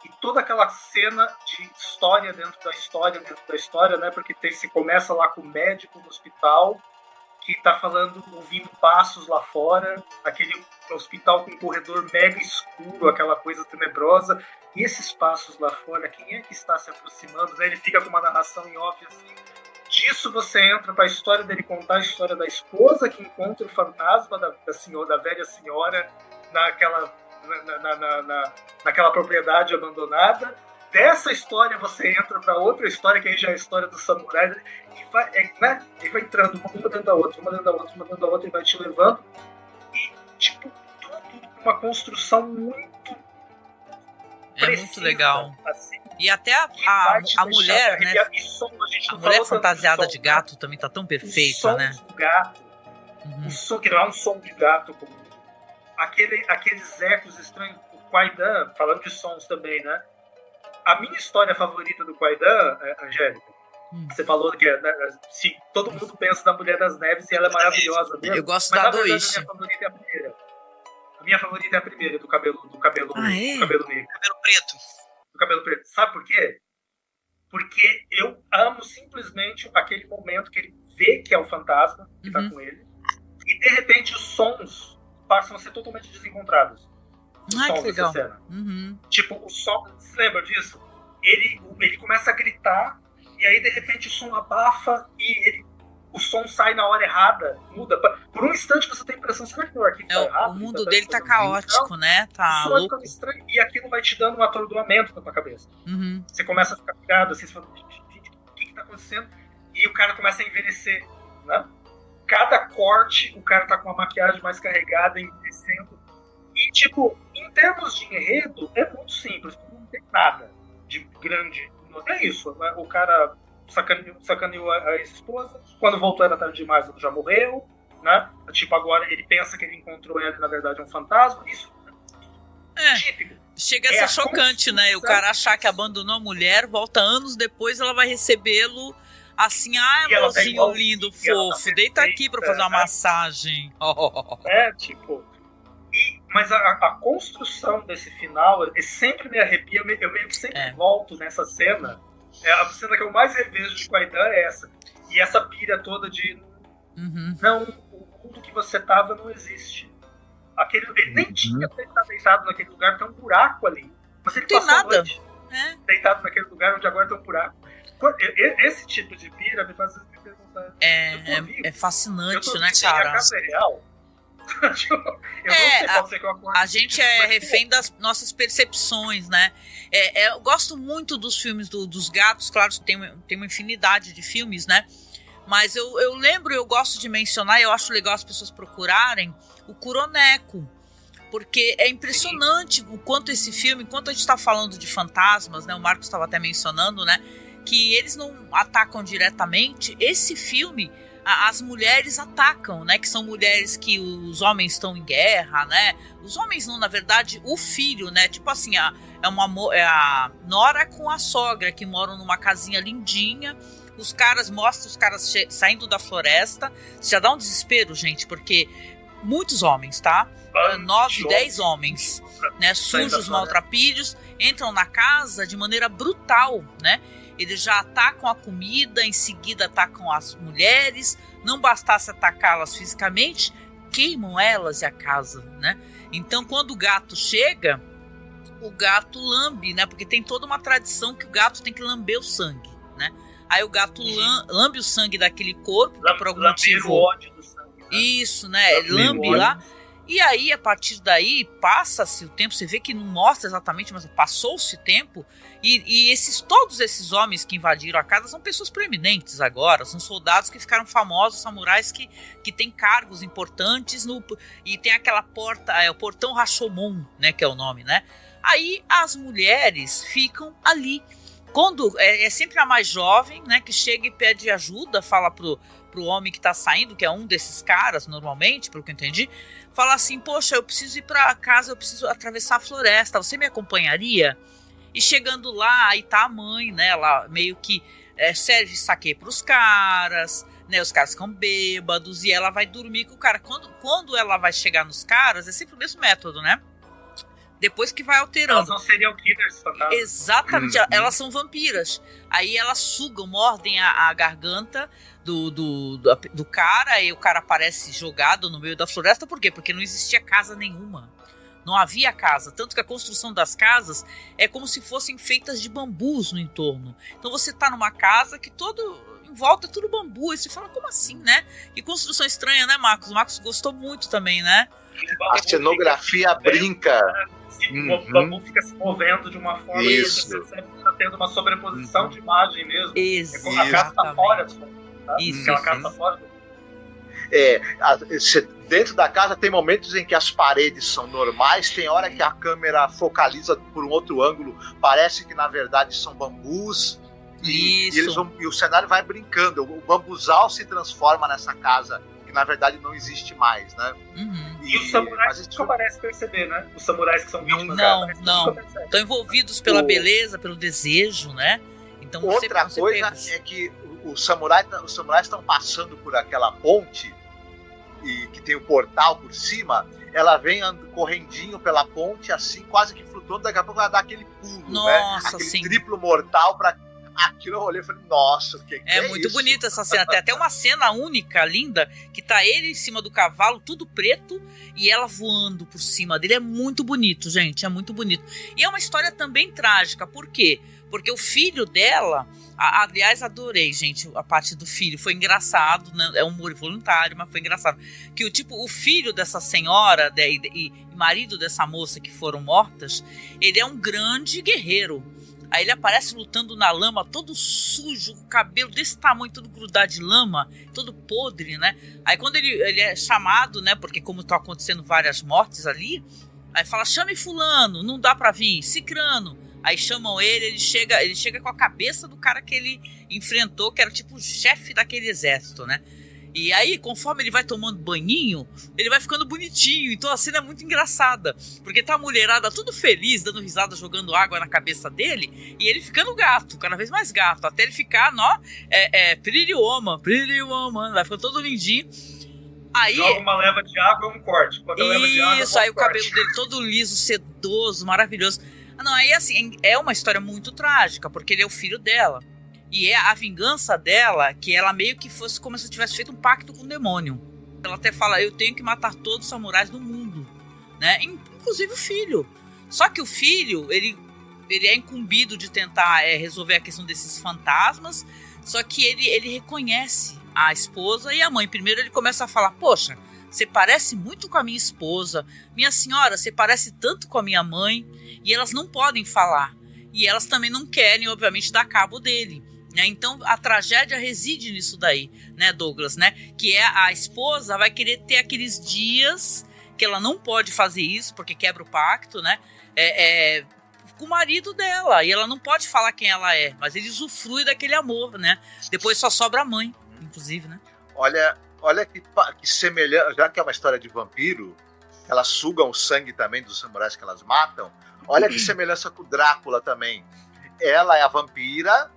Speaker 3: e toda aquela cena de história dentro da história, né, porque se começa lá com o médico no hospital, que tá ouvindo passos lá fora, aquele hospital com um corredor mega escuro, aquela coisa tenebrosa, e esses passos lá fora, quem é que está se aproximando, né, ele fica com uma narração em off assim. Disso você entra para a história dele contar a história da esposa que encontra o fantasma da velha senhora naquela propriedade abandonada. Dessa história você entra para outra história, que aí já é a história do samurai, e vai entrando uma dentro da outra, e vai te levando. E, tipo, tudo com uma construção muito precisa,
Speaker 1: muito legal.
Speaker 3: Assim,
Speaker 1: e até a mulher, né? A mulher fantasiada de gato também tá tão perfeita, né?
Speaker 3: Do gato, o som que não é um som de gato comum. Aqueles ecos estranhos. O Kwaidan, falando de sons também, né? A minha história favorita do Kwaidan, Angélica, Você falou que se todo mundo pensa na Mulher das Neves e ela é maravilhosa mesmo.
Speaker 1: Eu gosto
Speaker 3: mas,
Speaker 1: da
Speaker 3: na verdade,
Speaker 1: Doish.
Speaker 3: a minha favorita é a primeira. A minha favorita é a primeira, do cabelo negro.
Speaker 1: É?
Speaker 5: Cabelo preto.
Speaker 3: Do cabelo preto. Sabe por quê? Porque eu amo simplesmente aquele momento que ele vê que é o fantasma que tá com ele. E de repente os sons passam a ser totalmente desencontrados. Os sons
Speaker 1: que legal.
Speaker 3: dessa cena. Tipo, o som. Você lembra disso? Ele começa a gritar, e aí de repente o som abafa e o som sai na hora errada, muda. Por um instante você tem a impressão, será que o arquivo tá errado?
Speaker 1: O mundo dele tá caótico, né? Tá
Speaker 3: o som
Speaker 1: louco.
Speaker 3: ficando estranho, e aquilo vai te dando um atordoamento na tua cabeça. Você começa a ficar pirado, assim, você fala, gente, o que tá acontecendo? E o cara começa a envelhecer, né? Cada corte, o cara tá com uma maquiagem mais carregada, envelhecendo. E, tipo, em termos de enredo, é muito simples, porque não tem nada de grande. É isso, né? O cara sacaneou a ex-esposa, quando voltou era tarde demais, ele já morreu, né? Tipo, agora ele pensa que ele encontrou ela e na verdade é um fantasma. Isso é típico.
Speaker 1: Chega a ser chocante, né? O cara achar que abandonou a mulher, volta anos depois, ela vai recebê-lo assim, amorzinho lindo, fofo, deita aqui pra fazer uma massagem.
Speaker 3: Tipo... Mas a construção desse final, sempre me arrepia, eu meio que sempre volto nessa cena. A cena que eu mais revejo de Kwaidan é essa. E essa pira toda de... Não, o mundo que você tava não existe. Ele nem tinha que estar deitado naquele lugar, tem um buraco ali. Mas ele passou a noite deitado naquele lugar onde agora tem um buraco. Esse tipo de pira me faz me perguntar...
Speaker 1: É fascinante, né, cara?
Speaker 3: A casa é real? Não sei, pode ser que eu acorde.
Speaker 1: A gente é refém das nossas percepções, né? Eu gosto muito dos filmes dos gatos, claro que tem uma infinidade de filmes, né? Mas eu lembro, eu gosto de mencionar, eu acho legal as pessoas procurarem o Kuroneko, porque é impressionante o quanto esse filme, enquanto a gente está falando de fantasmas, né? O Marcos estava até mencionando, né? Que eles não atacam diretamente. Esse filme... As mulheres atacam, né? Que são mulheres que os homens estão em guerra, né? Os homens não, na verdade, o filho, né? Tipo assim, é a nora com a sogra que moram numa casinha lindinha. Os caras mostram os caras saindo da floresta. Já dá um desespero, gente, porque muitos homens, tá? 9, 10 homens, né? Sujos, maltrapilhos, entram na casa de maneira brutal, né? Eles já atacam a comida, em seguida atacam as mulheres. Não bastasse atacá-las fisicamente, queimam elas e a casa, né? Então, quando o gato chega, o gato lambe, né? Porque tem toda uma tradição que o gato tem que lamber o sangue, né? Aí o gato lambe o sangue daquele corpo, por algum motivo...
Speaker 3: o ódio do sangue, né?
Speaker 1: Isso, né? Lambe lá. E aí, a partir daí, passa-se o tempo, você vê que não mostra exatamente, mas passou-se o tempo, e todos esses homens que invadiram a casa são pessoas proeminentes agora, são soldados que ficaram famosos, samurais que têm cargos importantes, e tem aquela porta, o portão Rashomon, né, que é o nome, né? Aí as mulheres ficam ali. Quando é sempre a mais jovem, né, que chega e pede ajuda, fala pro homem que tá saindo, que é um desses caras, normalmente, pelo que eu entendi, fala assim, poxa, eu preciso ir pra casa, eu preciso atravessar a floresta, você me acompanharia? E chegando lá, aí tá a mãe, né, ela meio que serve saquê pros caras, né, os caras ficam bêbados, e ela vai dormir com o cara. Quando ela vai chegar nos caras, é sempre o mesmo método, né? Depois que vai alterando.
Speaker 3: Elas não seriam killers, fantasmas.
Speaker 1: Exatamente, elas são vampiras. Aí elas sugam, mordem a garganta do cara, e o cara aparece jogado no meio da floresta. Por quê? Porque não existia casa nenhuma. Não havia casa. Tanto que a construção das casas é como se fossem feitas de bambus no entorno. Então você tá numa casa que em volta é tudo bambu. E você fala, como assim, né? Que construção estranha, né, Marcos? O Marcos gostou muito também, né?
Speaker 2: A cenografia brinca.
Speaker 3: O bambu fica se movendo de uma forma e você percebe que está tendo uma sobreposição de imagem mesmo.
Speaker 1: Exatamente.
Speaker 3: A casa está fora, tá?
Speaker 1: Isso.
Speaker 3: Aquela casa está fora.
Speaker 2: Dentro da casa tem momentos em que as paredes são normais, tem hora que a câmera focaliza por um outro ângulo, parece que na verdade são bambus. E o cenário vai brincando. O bambuzal se transforma nessa casa que na verdade não existe mais, né?
Speaker 3: E os samurais nunca parecem perceber, né? Os samurais que são vítimas
Speaker 1: não. Estão envolvidos pela beleza, pelo desejo, né? Então
Speaker 2: outra coisa é que os samurais estão passando por aquela ponte e que tem o portal por cima, ela vem correndinho pela ponte, assim, quase que flutuando, daqui a pouco ela dá aquele pulo,
Speaker 1: nossa,
Speaker 2: aquele
Speaker 1: sim.
Speaker 2: triplo mortal pra... Aquilo eu olhei e falei, nossa, o que é
Speaker 1: muito
Speaker 2: isso?
Speaker 1: bonita essa cena. Tem até uma cena única, linda, que tá ele em cima do cavalo, tudo preto, e ela voando por cima dele. É muito bonito, gente, é muito bonito. E é uma história também trágica, por quê? Porque o filho dela, aliás, adorei, gente, a parte do filho, foi engraçado, né? É um humor voluntário, mas foi engraçado. Que o filho dessa senhora e marido dessa moça que foram mortas, ele é um grande guerreiro. Aí ele aparece lutando na lama, todo sujo, o cabelo desse tamanho, todo grudado de lama, todo podre, né? Aí quando ele é chamado, né? Porque como estão acontecendo várias mortes ali, aí fala, chame fulano, não dá pra vir, cicrano. Aí chamam ele chega com a cabeça do cara que ele enfrentou, que era tipo o chefe daquele exército, né? E aí, conforme ele vai tomando banhinho, ele vai ficando bonitinho. Então a cena é muito engraçada. Porque tá a mulherada tudo feliz, dando risada, jogando água na cabeça dele. E ele ficando gato, cada vez mais gato. Até ele ficar, pretty woman. Vai ficando todo lindinho. Aí,
Speaker 3: joga uma leva de água e um corte.
Speaker 1: Isso, aí o cabelo dele todo liso, sedoso, maravilhoso. Não, aí assim, é uma história muito trágica, porque ele é o filho dela. E é a vingança dela, que ela meio que fosse como se tivesse feito um pacto com o demônio. Ela até fala, eu tenho que matar todos os samurais do mundo, né? Inclusive o filho. Só que o filho, ele é incumbido de tentar resolver a questão desses fantasmas, só que ele reconhece a esposa e a mãe. Primeiro ele começa a falar, poxa, você parece muito com a minha esposa, minha senhora, você parece tanto com a minha mãe, e elas não podem falar. E elas também não querem, obviamente, dar cabo dele. Então a tragédia reside nisso daí, né, Douglas, né? Que é a esposa vai querer ter aqueles dias que ela não pode fazer isso porque quebra o pacto, né? Com o marido dela, e ela não pode falar quem ela é, mas ele usufrui daquele amor, né? Depois só sobra a mãe, inclusive, né?
Speaker 2: Olha que semelhante, já que é uma história de vampiro, elas sugam o sangue também dos samurais que elas matam. Olha que semelhança com o Drácula também. Ela é a vampira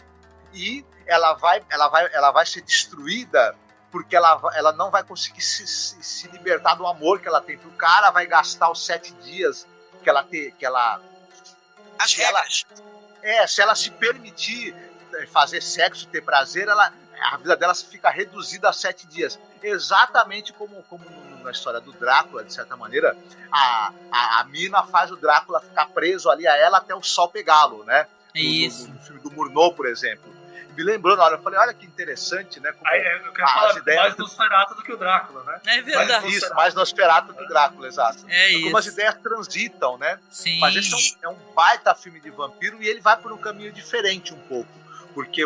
Speaker 2: e ela vai ser destruída porque ela não vai conseguir se libertar do amor que ela tem pro cara, vai gastar os 7 dias se ela se permitir fazer sexo, ter prazer, a vida dela fica reduzida a 7 dias. Exatamente como na história do Drácula, de certa maneira, a mina faz o Drácula ficar preso ali a ela até o sol pegá-lo, né?
Speaker 1: Isso.
Speaker 2: No filme do Murnau, por exemplo. Me lembrou na hora, eu falei, olha que interessante, né?
Speaker 3: Eu quero falar mais Nosferatu do que o Drácula, né?
Speaker 1: É verdade.
Speaker 2: Mais Nosferatu que o Drácula, exato.
Speaker 1: Isso.
Speaker 2: Como as ideias transitam, né?
Speaker 1: Sim.
Speaker 2: Mas esse é um baita filme de vampiro e ele vai por um caminho diferente um pouco. Porque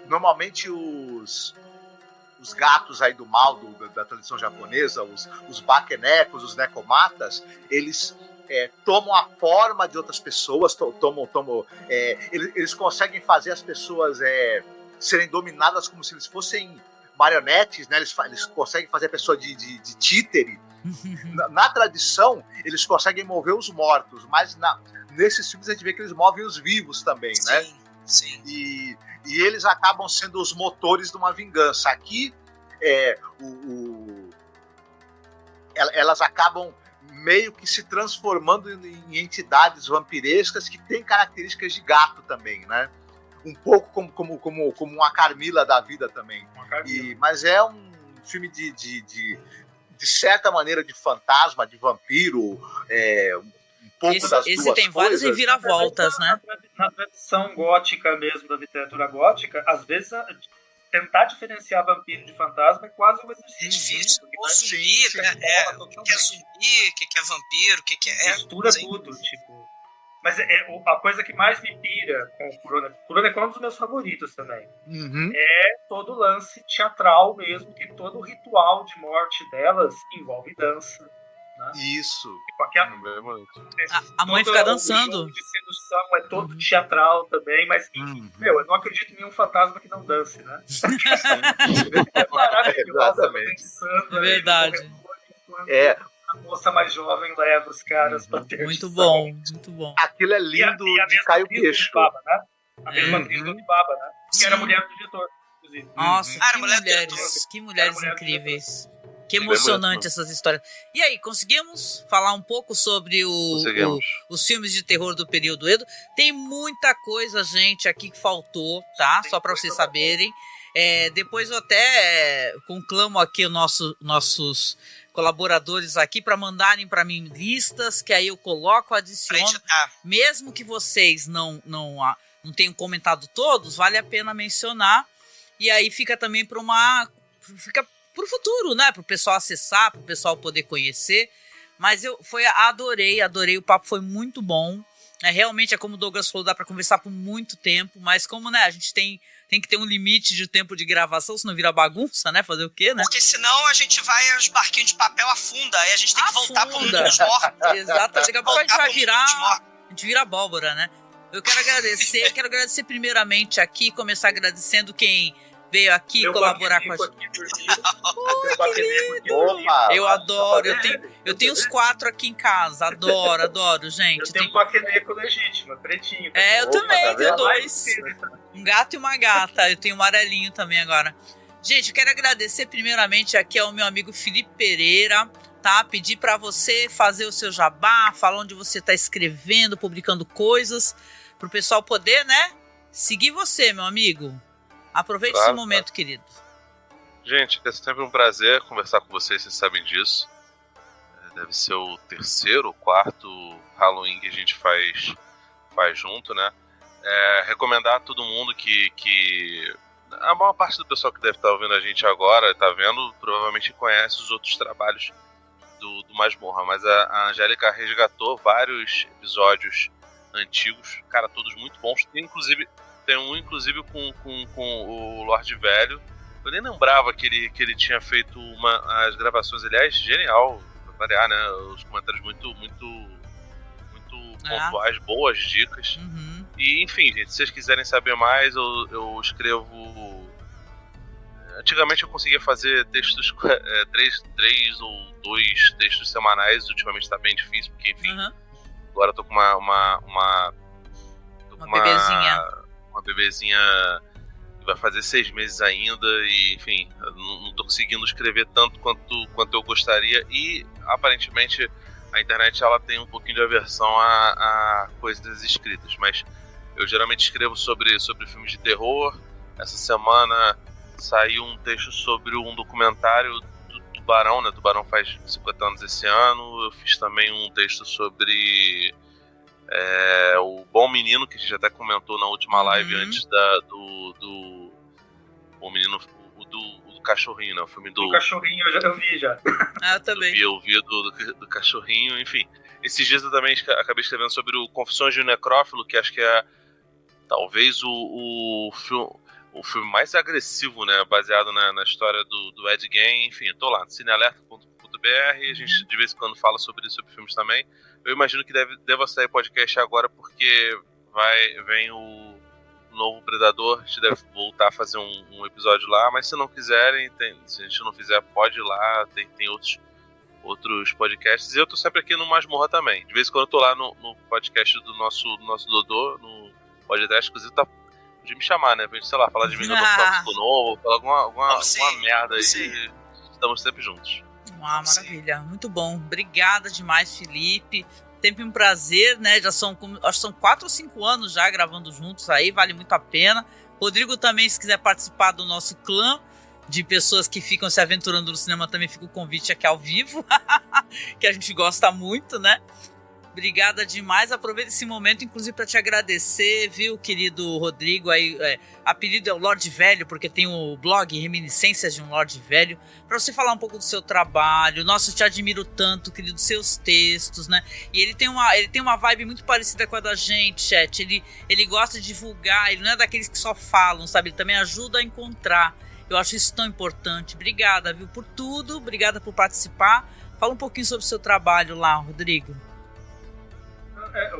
Speaker 2: normalmente os gatos aí do mal da tradição japonesa, os bakenekos, os nekomatas, eles tomam a forma de outras pessoas, eles conseguem fazer as pessoas serem dominadas como se eles fossem marionetes, né? Eles conseguem fazer a pessoa de títere. Na tradição, eles conseguem mover os mortos, mas nesses filmes a gente vê que eles movem os vivos também, né?
Speaker 5: Sim.
Speaker 2: E eles acabam sendo os motores de uma vingança. Aqui, elas acabam meio que se transformando em entidades vampirescas que têm características de gato também, né? Um pouco como uma Carmila da vida também. Mas é um filme de certa maneira de fantasma, de vampiro, um pouco das duas coisas.
Speaker 1: Esse tem várias reviravoltas, né?
Speaker 3: Na tradição gótica mesmo, da literatura gótica, às vezes tentar diferenciar vampiro de fantasma é quase um exercício.
Speaker 5: É difícil. O zumbi, né? O que é zumbi, o que é vampiro, o que é...
Speaker 3: Mistura tudo, tipo... Mas a coisa que mais me pira com o Kurone é um dos meus favoritos também.
Speaker 2: Uhum.
Speaker 3: É todo o lance teatral mesmo, que todo o ritual de morte delas envolve dança. Né?
Speaker 2: Isso.
Speaker 1: A mãe fica dançando.
Speaker 3: O jogo de sedução é todo teatral também, mas eu não acredito em nenhum fantasma que não dance, né? É maravilhosa, dançando.
Speaker 1: É verdade.
Speaker 3: A moça mais jovem leva os caras pra ter
Speaker 1: muito bom, muito bom.
Speaker 2: Aquilo é lindo de Caio Queixo.
Speaker 3: A mesma atriz do Alibaba, né? Que era mulher do diretor. inclusive.
Speaker 1: Nossa,
Speaker 5: Cara,
Speaker 1: que mulheres incríveis. Que
Speaker 4: Sim,
Speaker 1: emocionante essas histórias. E aí, conseguimos falar um pouco sobre os filmes de terror do período Edo? Tem muita coisa, gente, aqui que faltou, tá? Só pra vocês saberem. Depois eu até conclamo aqui os nossos colaboradores aqui para mandarem para mim listas, que aí eu coloco, adiciono. Mesmo que vocês não tenham comentado todos, vale a pena mencionar. E aí fica também para pro futuro, né? Pro pessoal acessar, pro pessoal poder conhecer. Mas adorei, o papo foi muito bom. Realmente é como o Douglas falou, dá pra conversar por muito tempo, mas como, né, a gente tem que ter um limite de tempo de gravação, senão vira bagunça, né? Fazer o quê, né?
Speaker 5: Porque senão a gente vai, os barquinhos de papel afunda, aí a gente tem que voltar pro mundo dos mortos.
Speaker 1: Exato, daqui a pouco a gente vai a gente vira abóbora, né? Eu quero agradecer primeiramente aqui, começar agradecendo quem veio aqui colaborar com a gente. Eu adoro, eu tenho os 4 aqui em casa, adoro, gente.
Speaker 3: Eu tenho um paqueneco legítimo, pretinho.
Speaker 1: Eu também, tenho 2. Um gato e uma gata, eu tenho um amarelinho também agora. Gente, eu quero agradecer primeiramente aqui ao meu amigo Felipe Pereira, tá? Pedir pra você fazer o seu jabá, falar onde você tá escrevendo, publicando coisas, pro pessoal poder, né, seguir você, meu amigo. Aproveite esse momento, querido.
Speaker 4: Gente, é sempre um prazer conversar com vocês, vocês sabem disso. Deve ser o 3º ou 4º Halloween que a gente faz junto, né? Recomendar a todo mundo que a maior parte do pessoal que deve estar ouvindo a gente agora, tá vendo, provavelmente conhece os outros trabalhos do Masmorra, mas a Angélica resgatou vários episódios antigos, cara, todos muito bons. Tem um, inclusive, com o Lorde Velho. Eu nem lembrava que ele tinha feito as gravações, aliás, genial, pra variar, né? Os comentários muito pontuais, boas dicas.
Speaker 1: Uhum.
Speaker 4: E, enfim, gente, se vocês quiserem saber mais, eu escrevo... Antigamente eu conseguia fazer textos, 3 ou 2 textos semanais, ultimamente tá bem difícil, porque, enfim, agora eu tô com uma
Speaker 1: bebezinha.
Speaker 4: Uma bebezinha que vai fazer 6 meses ainda e, enfim, não tô conseguindo escrever tanto quanto eu gostaria e, aparentemente, a internet ela tem um pouquinho de aversão a coisas escritas, mas eu geralmente escrevo sobre filmes de terror. Essa semana saiu um texto sobre um documentário do Tubarão, né? Tubarão faz 50 anos esse ano. Eu fiz também um texto sobre... o Bom Menino, que a gente até comentou na última live antes do Bom Menino, do cachorrinho, né? O filme do
Speaker 3: cachorrinho, eu vi já.
Speaker 1: Eu também.
Speaker 4: Eu vi do cachorrinho, enfim. Esses dias eu também acabei escrevendo sobre o Confissões de um Necrófilo, que acho que é talvez o filme mais agressivo, né? Baseado na história do Ed Gein. Enfim, eu tô lá, cinealerta.com.br, a gente de vez em quando fala sobre filmes também. Eu imagino que deva sair podcast agora porque vem o novo Predador, a gente deve voltar a fazer um episódio lá, mas se não quiserem, se a gente não fizer, pode ir lá, tem outros podcasts, e eu tô sempre aqui no Masmorra também. De vez em quando eu tô lá no podcast do nosso Dodô, no podcast, inclusive podia me chamar, né, pra gente, sei lá, falar de Vingador Tópico Novo, falar alguma merda aí, estamos sempre juntos.
Speaker 1: Maravilha, muito bom. Obrigada demais, Felipe. Sempre um prazer, né? Acho que são 4 ou 5 anos já gravando juntos aí, vale muito a pena. Rodrigo também, se quiser participar do nosso clã de pessoas que ficam se aventurando no cinema, também fica o convite aqui ao vivo, que a gente gosta muito, né? Obrigada demais. Aproveito esse momento, inclusive, para te agradecer, viu, querido Rodrigo? Aí, apelido é o Lorde Velho, porque tem o blog Reminiscências de um Lorde Velho. Para você falar um pouco do seu trabalho. Nossa, eu te admiro tanto, querido, seus textos, né? E ele tem uma vibe muito parecida com a da gente, chat. Ele gosta de divulgar, ele não é daqueles que só falam, sabe? Ele também ajuda a encontrar. Eu acho isso tão importante. Obrigada, viu, por tudo. Obrigada por participar. Fala um pouquinho sobre o seu trabalho lá, Rodrigo.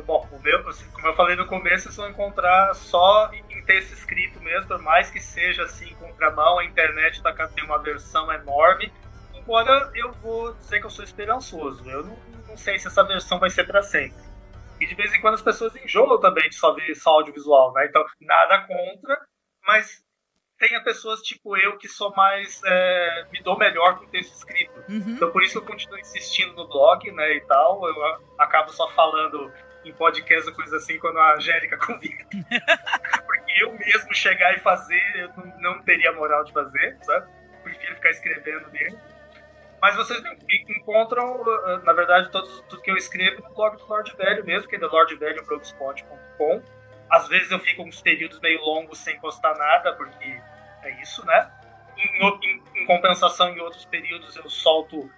Speaker 3: Bom, o meu, como eu falei no começo, vocês vão encontrar só em texto escrito mesmo, por mais que seja assim, contramão, a internet tem uma versão enorme, embora eu vou dizer que eu sou esperançoso, eu não sei se essa versão vai ser para sempre. E de vez em quando as pessoas enjoam também de só ver só audiovisual, né? Então, nada contra, mas tenha pessoas tipo eu que sou mais me dou melhor com o texto escrito. Então por isso eu continuo insistindo no blog, né, e tal. Eu acabo só falando em podcast, coisa assim, quando a Angélica convida. Porque eu mesmo chegar e fazer, eu não teria moral de fazer, sabe? Prefiro ficar escrevendo mesmo. Mas vocês me encontram, na verdade, tudo que eu escrevo no blog do Lorde Velho mesmo, que é do lordvelho.blogspot.com. Às vezes eu fico uns períodos meio longos sem postar nada, porque é isso, né? Em compensação, em outros períodos eu solto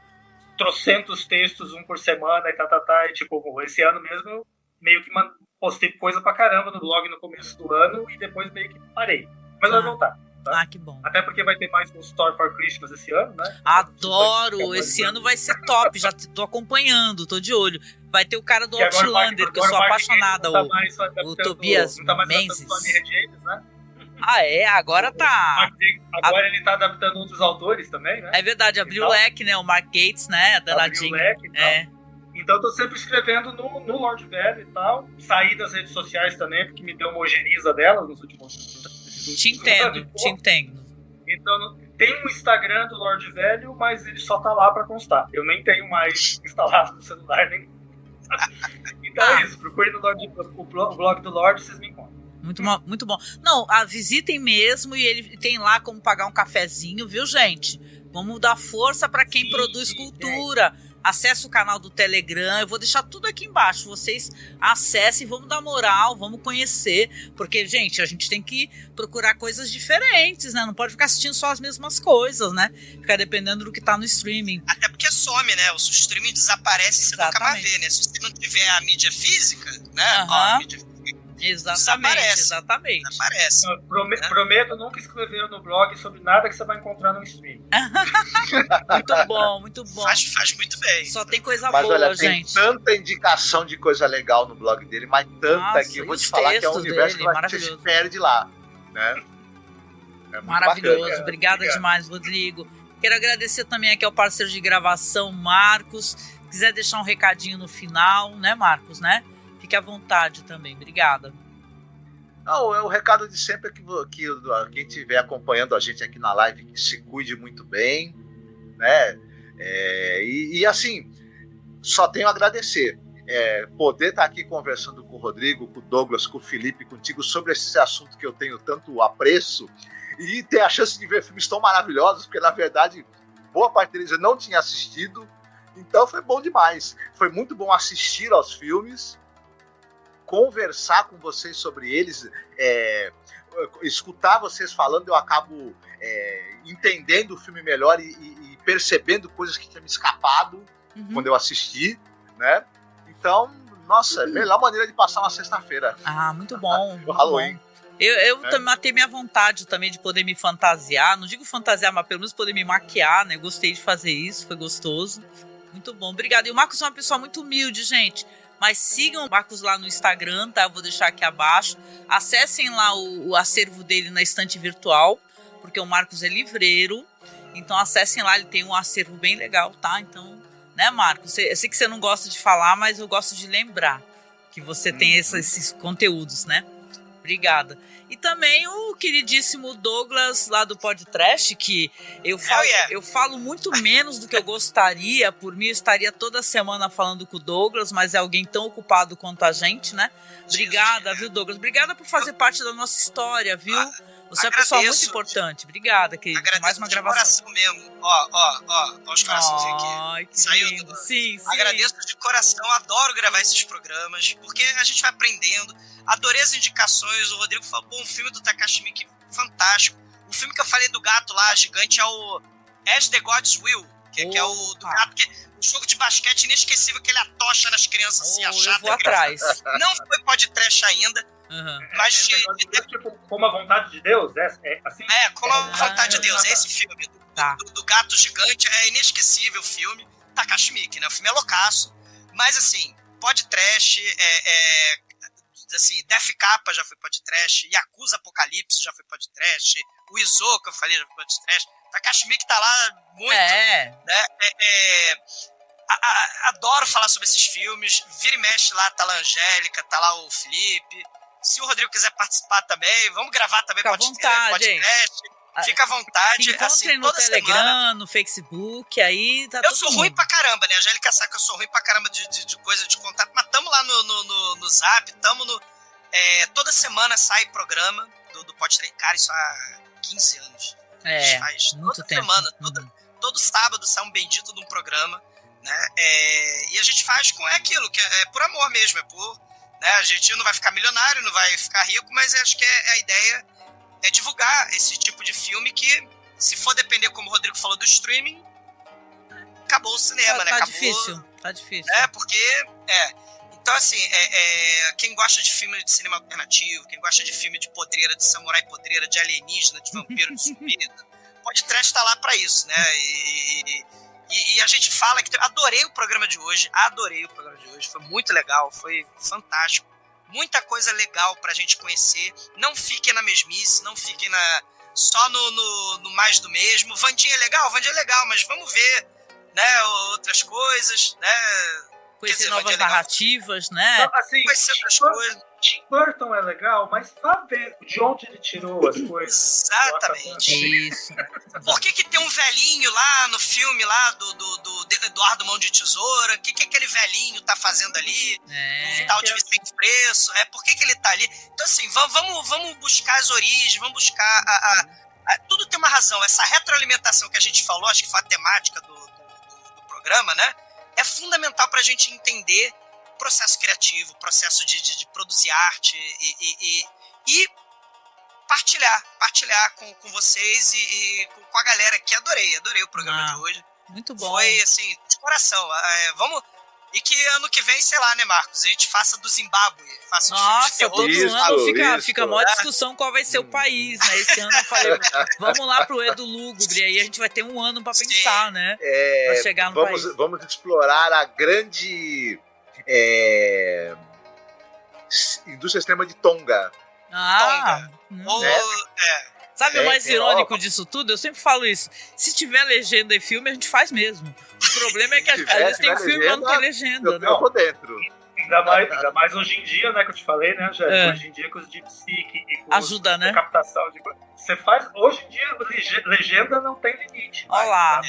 Speaker 3: trocentos textos, um por semana e tipo, esse ano mesmo eu meio que postei coisa pra caramba no blog no começo do ano e depois meio que parei. Mas vai voltar. Tá?
Speaker 1: Que bom.
Speaker 3: Até porque vai ter mais um Store for Christmas esse ano, né?
Speaker 1: Adoro! Esse ano vai ser top. Já tô acompanhando, tô de olho. Vai ter o cara do Outlander, que eu sou apaixonada, o Tobias Menzies. Né? Agora tá.
Speaker 3: Agora ele tá adaptando outros autores também, né?
Speaker 1: É verdade, abriu o leque, né? O Mark Gates, né? Danadinho.
Speaker 3: Abriu o leque e tal. Então eu tô sempre escrevendo no Lorde Velho e tal. Saí das redes sociais também, porque me deu uma ojeriza delas nos últimos
Speaker 1: Te entendo.
Speaker 3: Então, tem um Instagram do Lorde Velho, mas ele só tá lá pra constar. Eu nem tenho mais instalado no celular, nem... Então é isso, procure no o blog do Lorde, vocês me encontram.
Speaker 1: Muito bom. Não, visitem mesmo e ele tem lá como pagar um cafezinho, viu, gente? Vamos dar força pra quem produz cultura. Acesse o canal do Telegram, eu vou deixar tudo aqui embaixo, vocês acessem, vamos dar moral, vamos conhecer, porque, gente, a gente tem que procurar coisas diferentes, né, não pode ficar assistindo só as mesmas coisas, né, ficar dependendo do que tá no streaming.
Speaker 5: Até porque some, né, o streaming desaparece e você nunca mais vê, né, se você não tiver a mídia física, né, a mídia física,
Speaker 1: exatamente.
Speaker 5: Aparece.
Speaker 3: Prometo nunca escrever no blog sobre nada que você vai encontrar no stream.
Speaker 1: Muito bom.
Speaker 5: Faz muito bem.
Speaker 1: Só tem coisa boa,
Speaker 2: olha,
Speaker 1: gente.
Speaker 2: Tem tanta indicação de coisa legal no blog dele, mas tanta que eu vou te falar que é um universo que você se perde lá, né? É
Speaker 1: maravilhoso.
Speaker 2: Bacana,
Speaker 1: Obrigada demais, Rodrigo. Quero agradecer também aqui ao parceiro de gravação, Marcos. Se quiser deixar um recadinho no final, né, Marcos, né? Fique à vontade também. Obrigada.
Speaker 2: Não, o recado de sempre é que quem estiver acompanhando a gente aqui na live, que se cuide muito bem, né? E assim, só tenho a agradecer. Poder estar aqui conversando com o Rodrigo, com o Douglas, com o Felipe, contigo sobre esse assunto que eu tenho tanto apreço e ter a chance de ver filmes tão maravilhosos, porque na verdade boa parte deles eu não tinha assistido, então foi bom demais. Foi muito bom assistir aos filmes, conversar com vocês sobre eles, escutar vocês falando, eu acabo entendendo o filme melhor e percebendo coisas que tinham me escapado quando eu assisti, né? Então, nossa, melhor maneira de passar uma sexta-feira.
Speaker 1: Muito bom.
Speaker 2: O Halloween.
Speaker 1: Eu matei minha vontade também de poder me fantasiar, não digo fantasiar, mas pelo menos poder me maquiar, né? Gostei de fazer isso, foi gostoso. Muito bom, obrigada. E o Marcos é uma pessoa muito humilde, gente. Mas sigam o Marcos lá no Instagram, tá? Eu vou deixar aqui abaixo. Acessem lá o acervo dele na estante virtual, porque o Marcos é livreiro. Então acessem lá, ele tem um acervo bem legal, tá? Então, né, Marcos? Eu sei que você não gosta de falar, mas eu gosto de lembrar que você tem esses conteúdos, né? Obrigada. E também o queridíssimo Douglas lá do Podtrash, que eu falo muito menos do que eu gostaria. Por mim, eu estaria toda semana falando com o Douglas, mas é alguém tão ocupado quanto a gente, né? Obrigada, viu, Douglas? Obrigada por fazer parte da nossa história, viu? Você é uma pessoa muito importante. Obrigada, querido. Mais uma gravação.
Speaker 5: De coração mesmo. Ó os corações aqui. Saiu do...
Speaker 1: Sim.
Speaker 5: Agradeço de coração. Adoro gravar esses programas, porque a gente vai aprendendo. Adorei as indicações. O Rodrigo falou, um filme do Takashi Miike fantástico. O filme que eu falei do gato lá, gigante, é o As the Gods Will, que é o do gato, que é um jogo de basquete inesquecível, que ele atocha nas crianças assim, achado.
Speaker 1: Eu vou atrás.
Speaker 5: Não foi podcast ainda. Mas
Speaker 3: como a vontade de Deus, assim?
Speaker 5: Como a vontade de Deus, é esse filme. Do gato gigante, é inesquecível o filme. Takashi Miike, né? O filme é loucaço. Mas assim, podcast, assim, Def Kappa já foi podcast, Yakuza Apocalipse já foi podcast, o Izo, que eu falei, já foi podcast. Takashi Miike tá lá muito. Né? Adoro falar sobre esses filmes. Vira e mexe lá, tá lá a Angélica, tá lá o Felipe. Se o Rodrigo quiser participar também, vamos gravar também
Speaker 1: podcast.
Speaker 5: Fica à vontade.
Speaker 1: Encontrem
Speaker 5: assim,
Speaker 1: no Telegram,
Speaker 5: semana.
Speaker 1: No Facebook, aí tá
Speaker 5: Eu sou ruim pra caramba, né? A Angélica sabe que eu sou ruim pra caramba de coisa de contato, mas tamo lá no Zap, tamo no... toda semana sai programa do Podtrem. Cara, isso há 15 anos. Faz
Speaker 1: muito
Speaker 5: toda
Speaker 1: tempo.
Speaker 5: Semana, todo sábado sai um bendito de um programa, né? E a gente faz com aquilo, que é por amor mesmo, né? A gente não vai ficar milionário, não vai ficar rico, mas acho que a ideia é divulgar esse tipo de filme que, se for depender, como o Rodrigo falou, do streaming, acabou o cinema, né?
Speaker 1: Tá
Speaker 5: Acabou,
Speaker 1: difícil, tá difícil.
Speaker 5: Porque, então assim, quem gosta de filme de cinema alternativo, quem gosta de filme de podreira, de samurai podreira, de alienígena, de vampiro, de zumbi, Podcast tá lá pra isso, né? E a gente fala que... Adorei o programa de hoje, foi muito legal, foi fantástico. Muita coisa legal pra gente conhecer. Não fiquem na mesmice, não fiquem só no mais do mesmo. Vandinha é legal, mas vamos ver, né, outras coisas, né?
Speaker 1: Conhecer novas narrativas, né?
Speaker 3: Não, assim,
Speaker 5: conhecer outras coisas.
Speaker 3: Tim Burton é legal, mas vá ver de onde ele tirou as coisas.
Speaker 5: Exatamente.
Speaker 1: Isso.
Speaker 5: Por que tem um velhinho lá no filme lá do Eduardo Mão de Tesoura? O que aquele velhinho tá fazendo ali? Um tal de Vicente Preço? Por que ele tá ali? Então, assim, vamos buscar as origens, vamos buscar tudo tem uma razão. Essa retroalimentação que a gente falou, acho que foi a temática do programa, né? É fundamental pra gente entender processo criativo, processo de produzir arte e partilhar com vocês e com a galera aqui. Adorei o programa de hoje.
Speaker 1: Muito bom.
Speaker 5: Foi, assim, de coração. Vamos... E que ano que vem, sei lá, né, Marcos? A gente faça do Zimbábue, faça um filme de terror.
Speaker 1: Todo ano fica a maior discussão qual vai ser o país, né? Esse ano eu falei, vamos lá pro Edu Lúgubre, aí a gente vai ter um ano pra pensar, né? Pra chegar no país.
Speaker 2: Vamos explorar a grande... indústria cinema de Tonga.
Speaker 1: Sabe o mais irônico disso tudo? Eu sempre falo isso. Se tiver legenda em filme, a gente faz mesmo. O problema é que às vezes tem filme e não tem legenda.
Speaker 2: Eu tô dentro.
Speaker 3: Ainda mais hoje em dia, né, que eu te falei, né, Angélica? Hoje em dia com os DeepSeek e com
Speaker 1: ajuda, né?
Speaker 3: Captação de... Você faz... Hoje em dia, legenda não tem limite.
Speaker 1: Olha lá.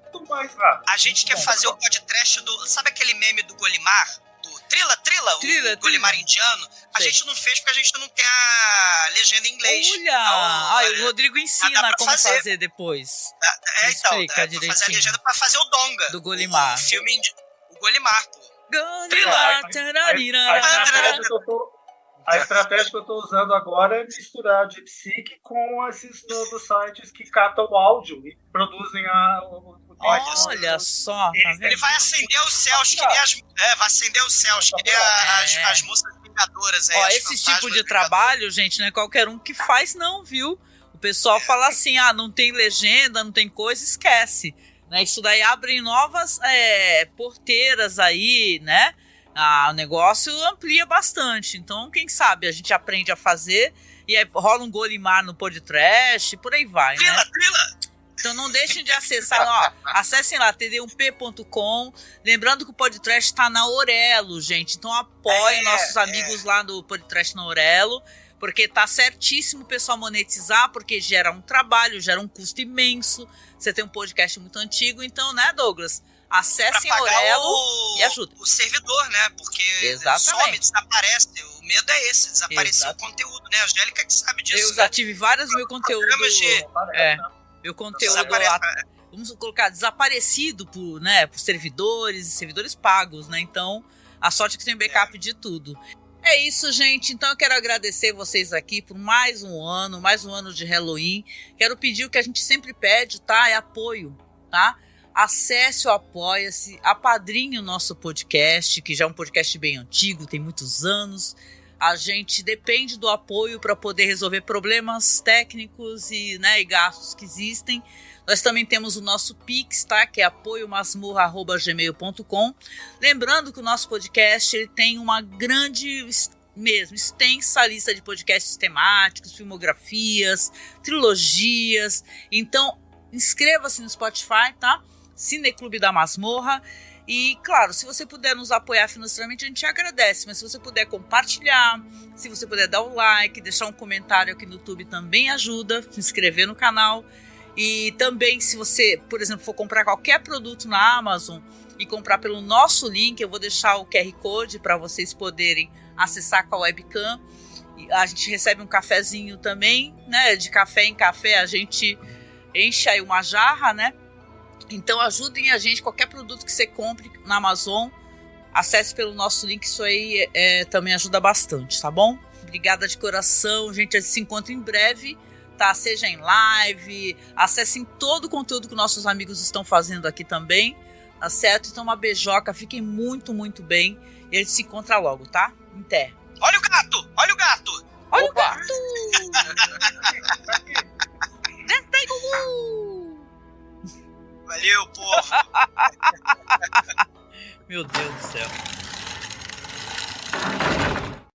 Speaker 3: Muito mais rápido.
Speaker 5: A gente quer fazer o podcast do... Sabe aquele meme do Golimar? Trila, o Golimar indiano, a gente não fez porque a gente não tem a legenda em inglês.
Speaker 1: Olha! O Rodrigo ensina como fazer depois.
Speaker 5: Explica direitinho. Fazer a legenda pra fazer o Donga.
Speaker 1: Do Golimar.
Speaker 5: O filme o Golimar, pô.
Speaker 1: Golimar,
Speaker 3: a estratégia que eu tô usando agora é misturar a DeepSeek com esses novos sites que catam o áudio e produzem
Speaker 1: Olha só.
Speaker 5: Ele vai acender os céus, as moças vingadoras.
Speaker 1: Esse tipo de trabalho, gente, não é qualquer um que faz, não, viu? O pessoal fala assim, não tem legenda, não tem coisa, esquece. Né? Isso daí abre novas porteiras aí, né? O negócio amplia bastante. Então, quem sabe a gente aprende a fazer e aí rola um Golimar no podcast, por aí vai, né?
Speaker 5: Trila!
Speaker 1: Então não deixem de acessar, acessem lá, td1p.com. Lembrando que o Podtrash está na Orelo, gente. Então apoiem nossos amigos lá do Podtrash na Orelo, porque tá certíssimo o pessoal monetizar, porque gera um trabalho, gera um custo imenso. Você tem um podcast muito antigo, então, né, Douglas? Acessem a Orelo e ajudem.
Speaker 5: O servidor, né? Porque some, desaparece. O medo é esse, desaparecer o conteúdo, né? A Angélica que sabe disso.
Speaker 1: Eu já tive vários mil conteúdos. Meu conteúdo vamos colocar desaparecido por servidores e servidores pagos, né? Então, a sorte é que tem backup de tudo. É isso, gente. Então, eu quero agradecer vocês aqui por mais um ano de Halloween. Quero pedir o que a gente sempre pede, tá? É apoio, tá? Acesse o Apoia-se, apadrinhe o nosso podcast, que já é um podcast bem antigo, tem muitos anos. A gente depende do apoio para poder resolver problemas técnicos e gastos que existem. Nós também temos o nosso Pix, tá? Que é apoiomasmurra@gmail.com. Lembrando que o nosso podcast ele tem uma grande, extensa lista de podcasts temáticos, filmografias, trilogias. Então, inscreva-se no Spotify, tá? Cineclube da Masmorra. E, claro, se você puder nos apoiar financeiramente, a gente agradece. Mas se você puder compartilhar, se você puder dar um like, deixar um comentário aqui no YouTube também ajuda, se inscrever no canal. E também, se você, por exemplo, for comprar qualquer produto na Amazon e comprar pelo nosso link, eu vou deixar o QR Code para vocês poderem acessar com a webcam. A gente recebe um cafezinho também, né? De café em café a gente enche aí uma jarra, né? Então ajudem a gente, qualquer produto que você compre na Amazon, acesse pelo nosso link, isso aí também ajuda bastante, tá bom? Obrigada de coração, gente, a gente se encontra em breve, tá? Seja em live, acessem todo o conteúdo que nossos amigos estão fazendo aqui também, tá certo? Então uma beijoca, fiquem muito, muito bem e a gente se encontra logo, tá? Até!
Speaker 5: Olha o gato! Olha o gato!
Speaker 1: Olha o gato! Vem, Gugu!
Speaker 5: Valeu, povo!
Speaker 1: Meu Deus do céu.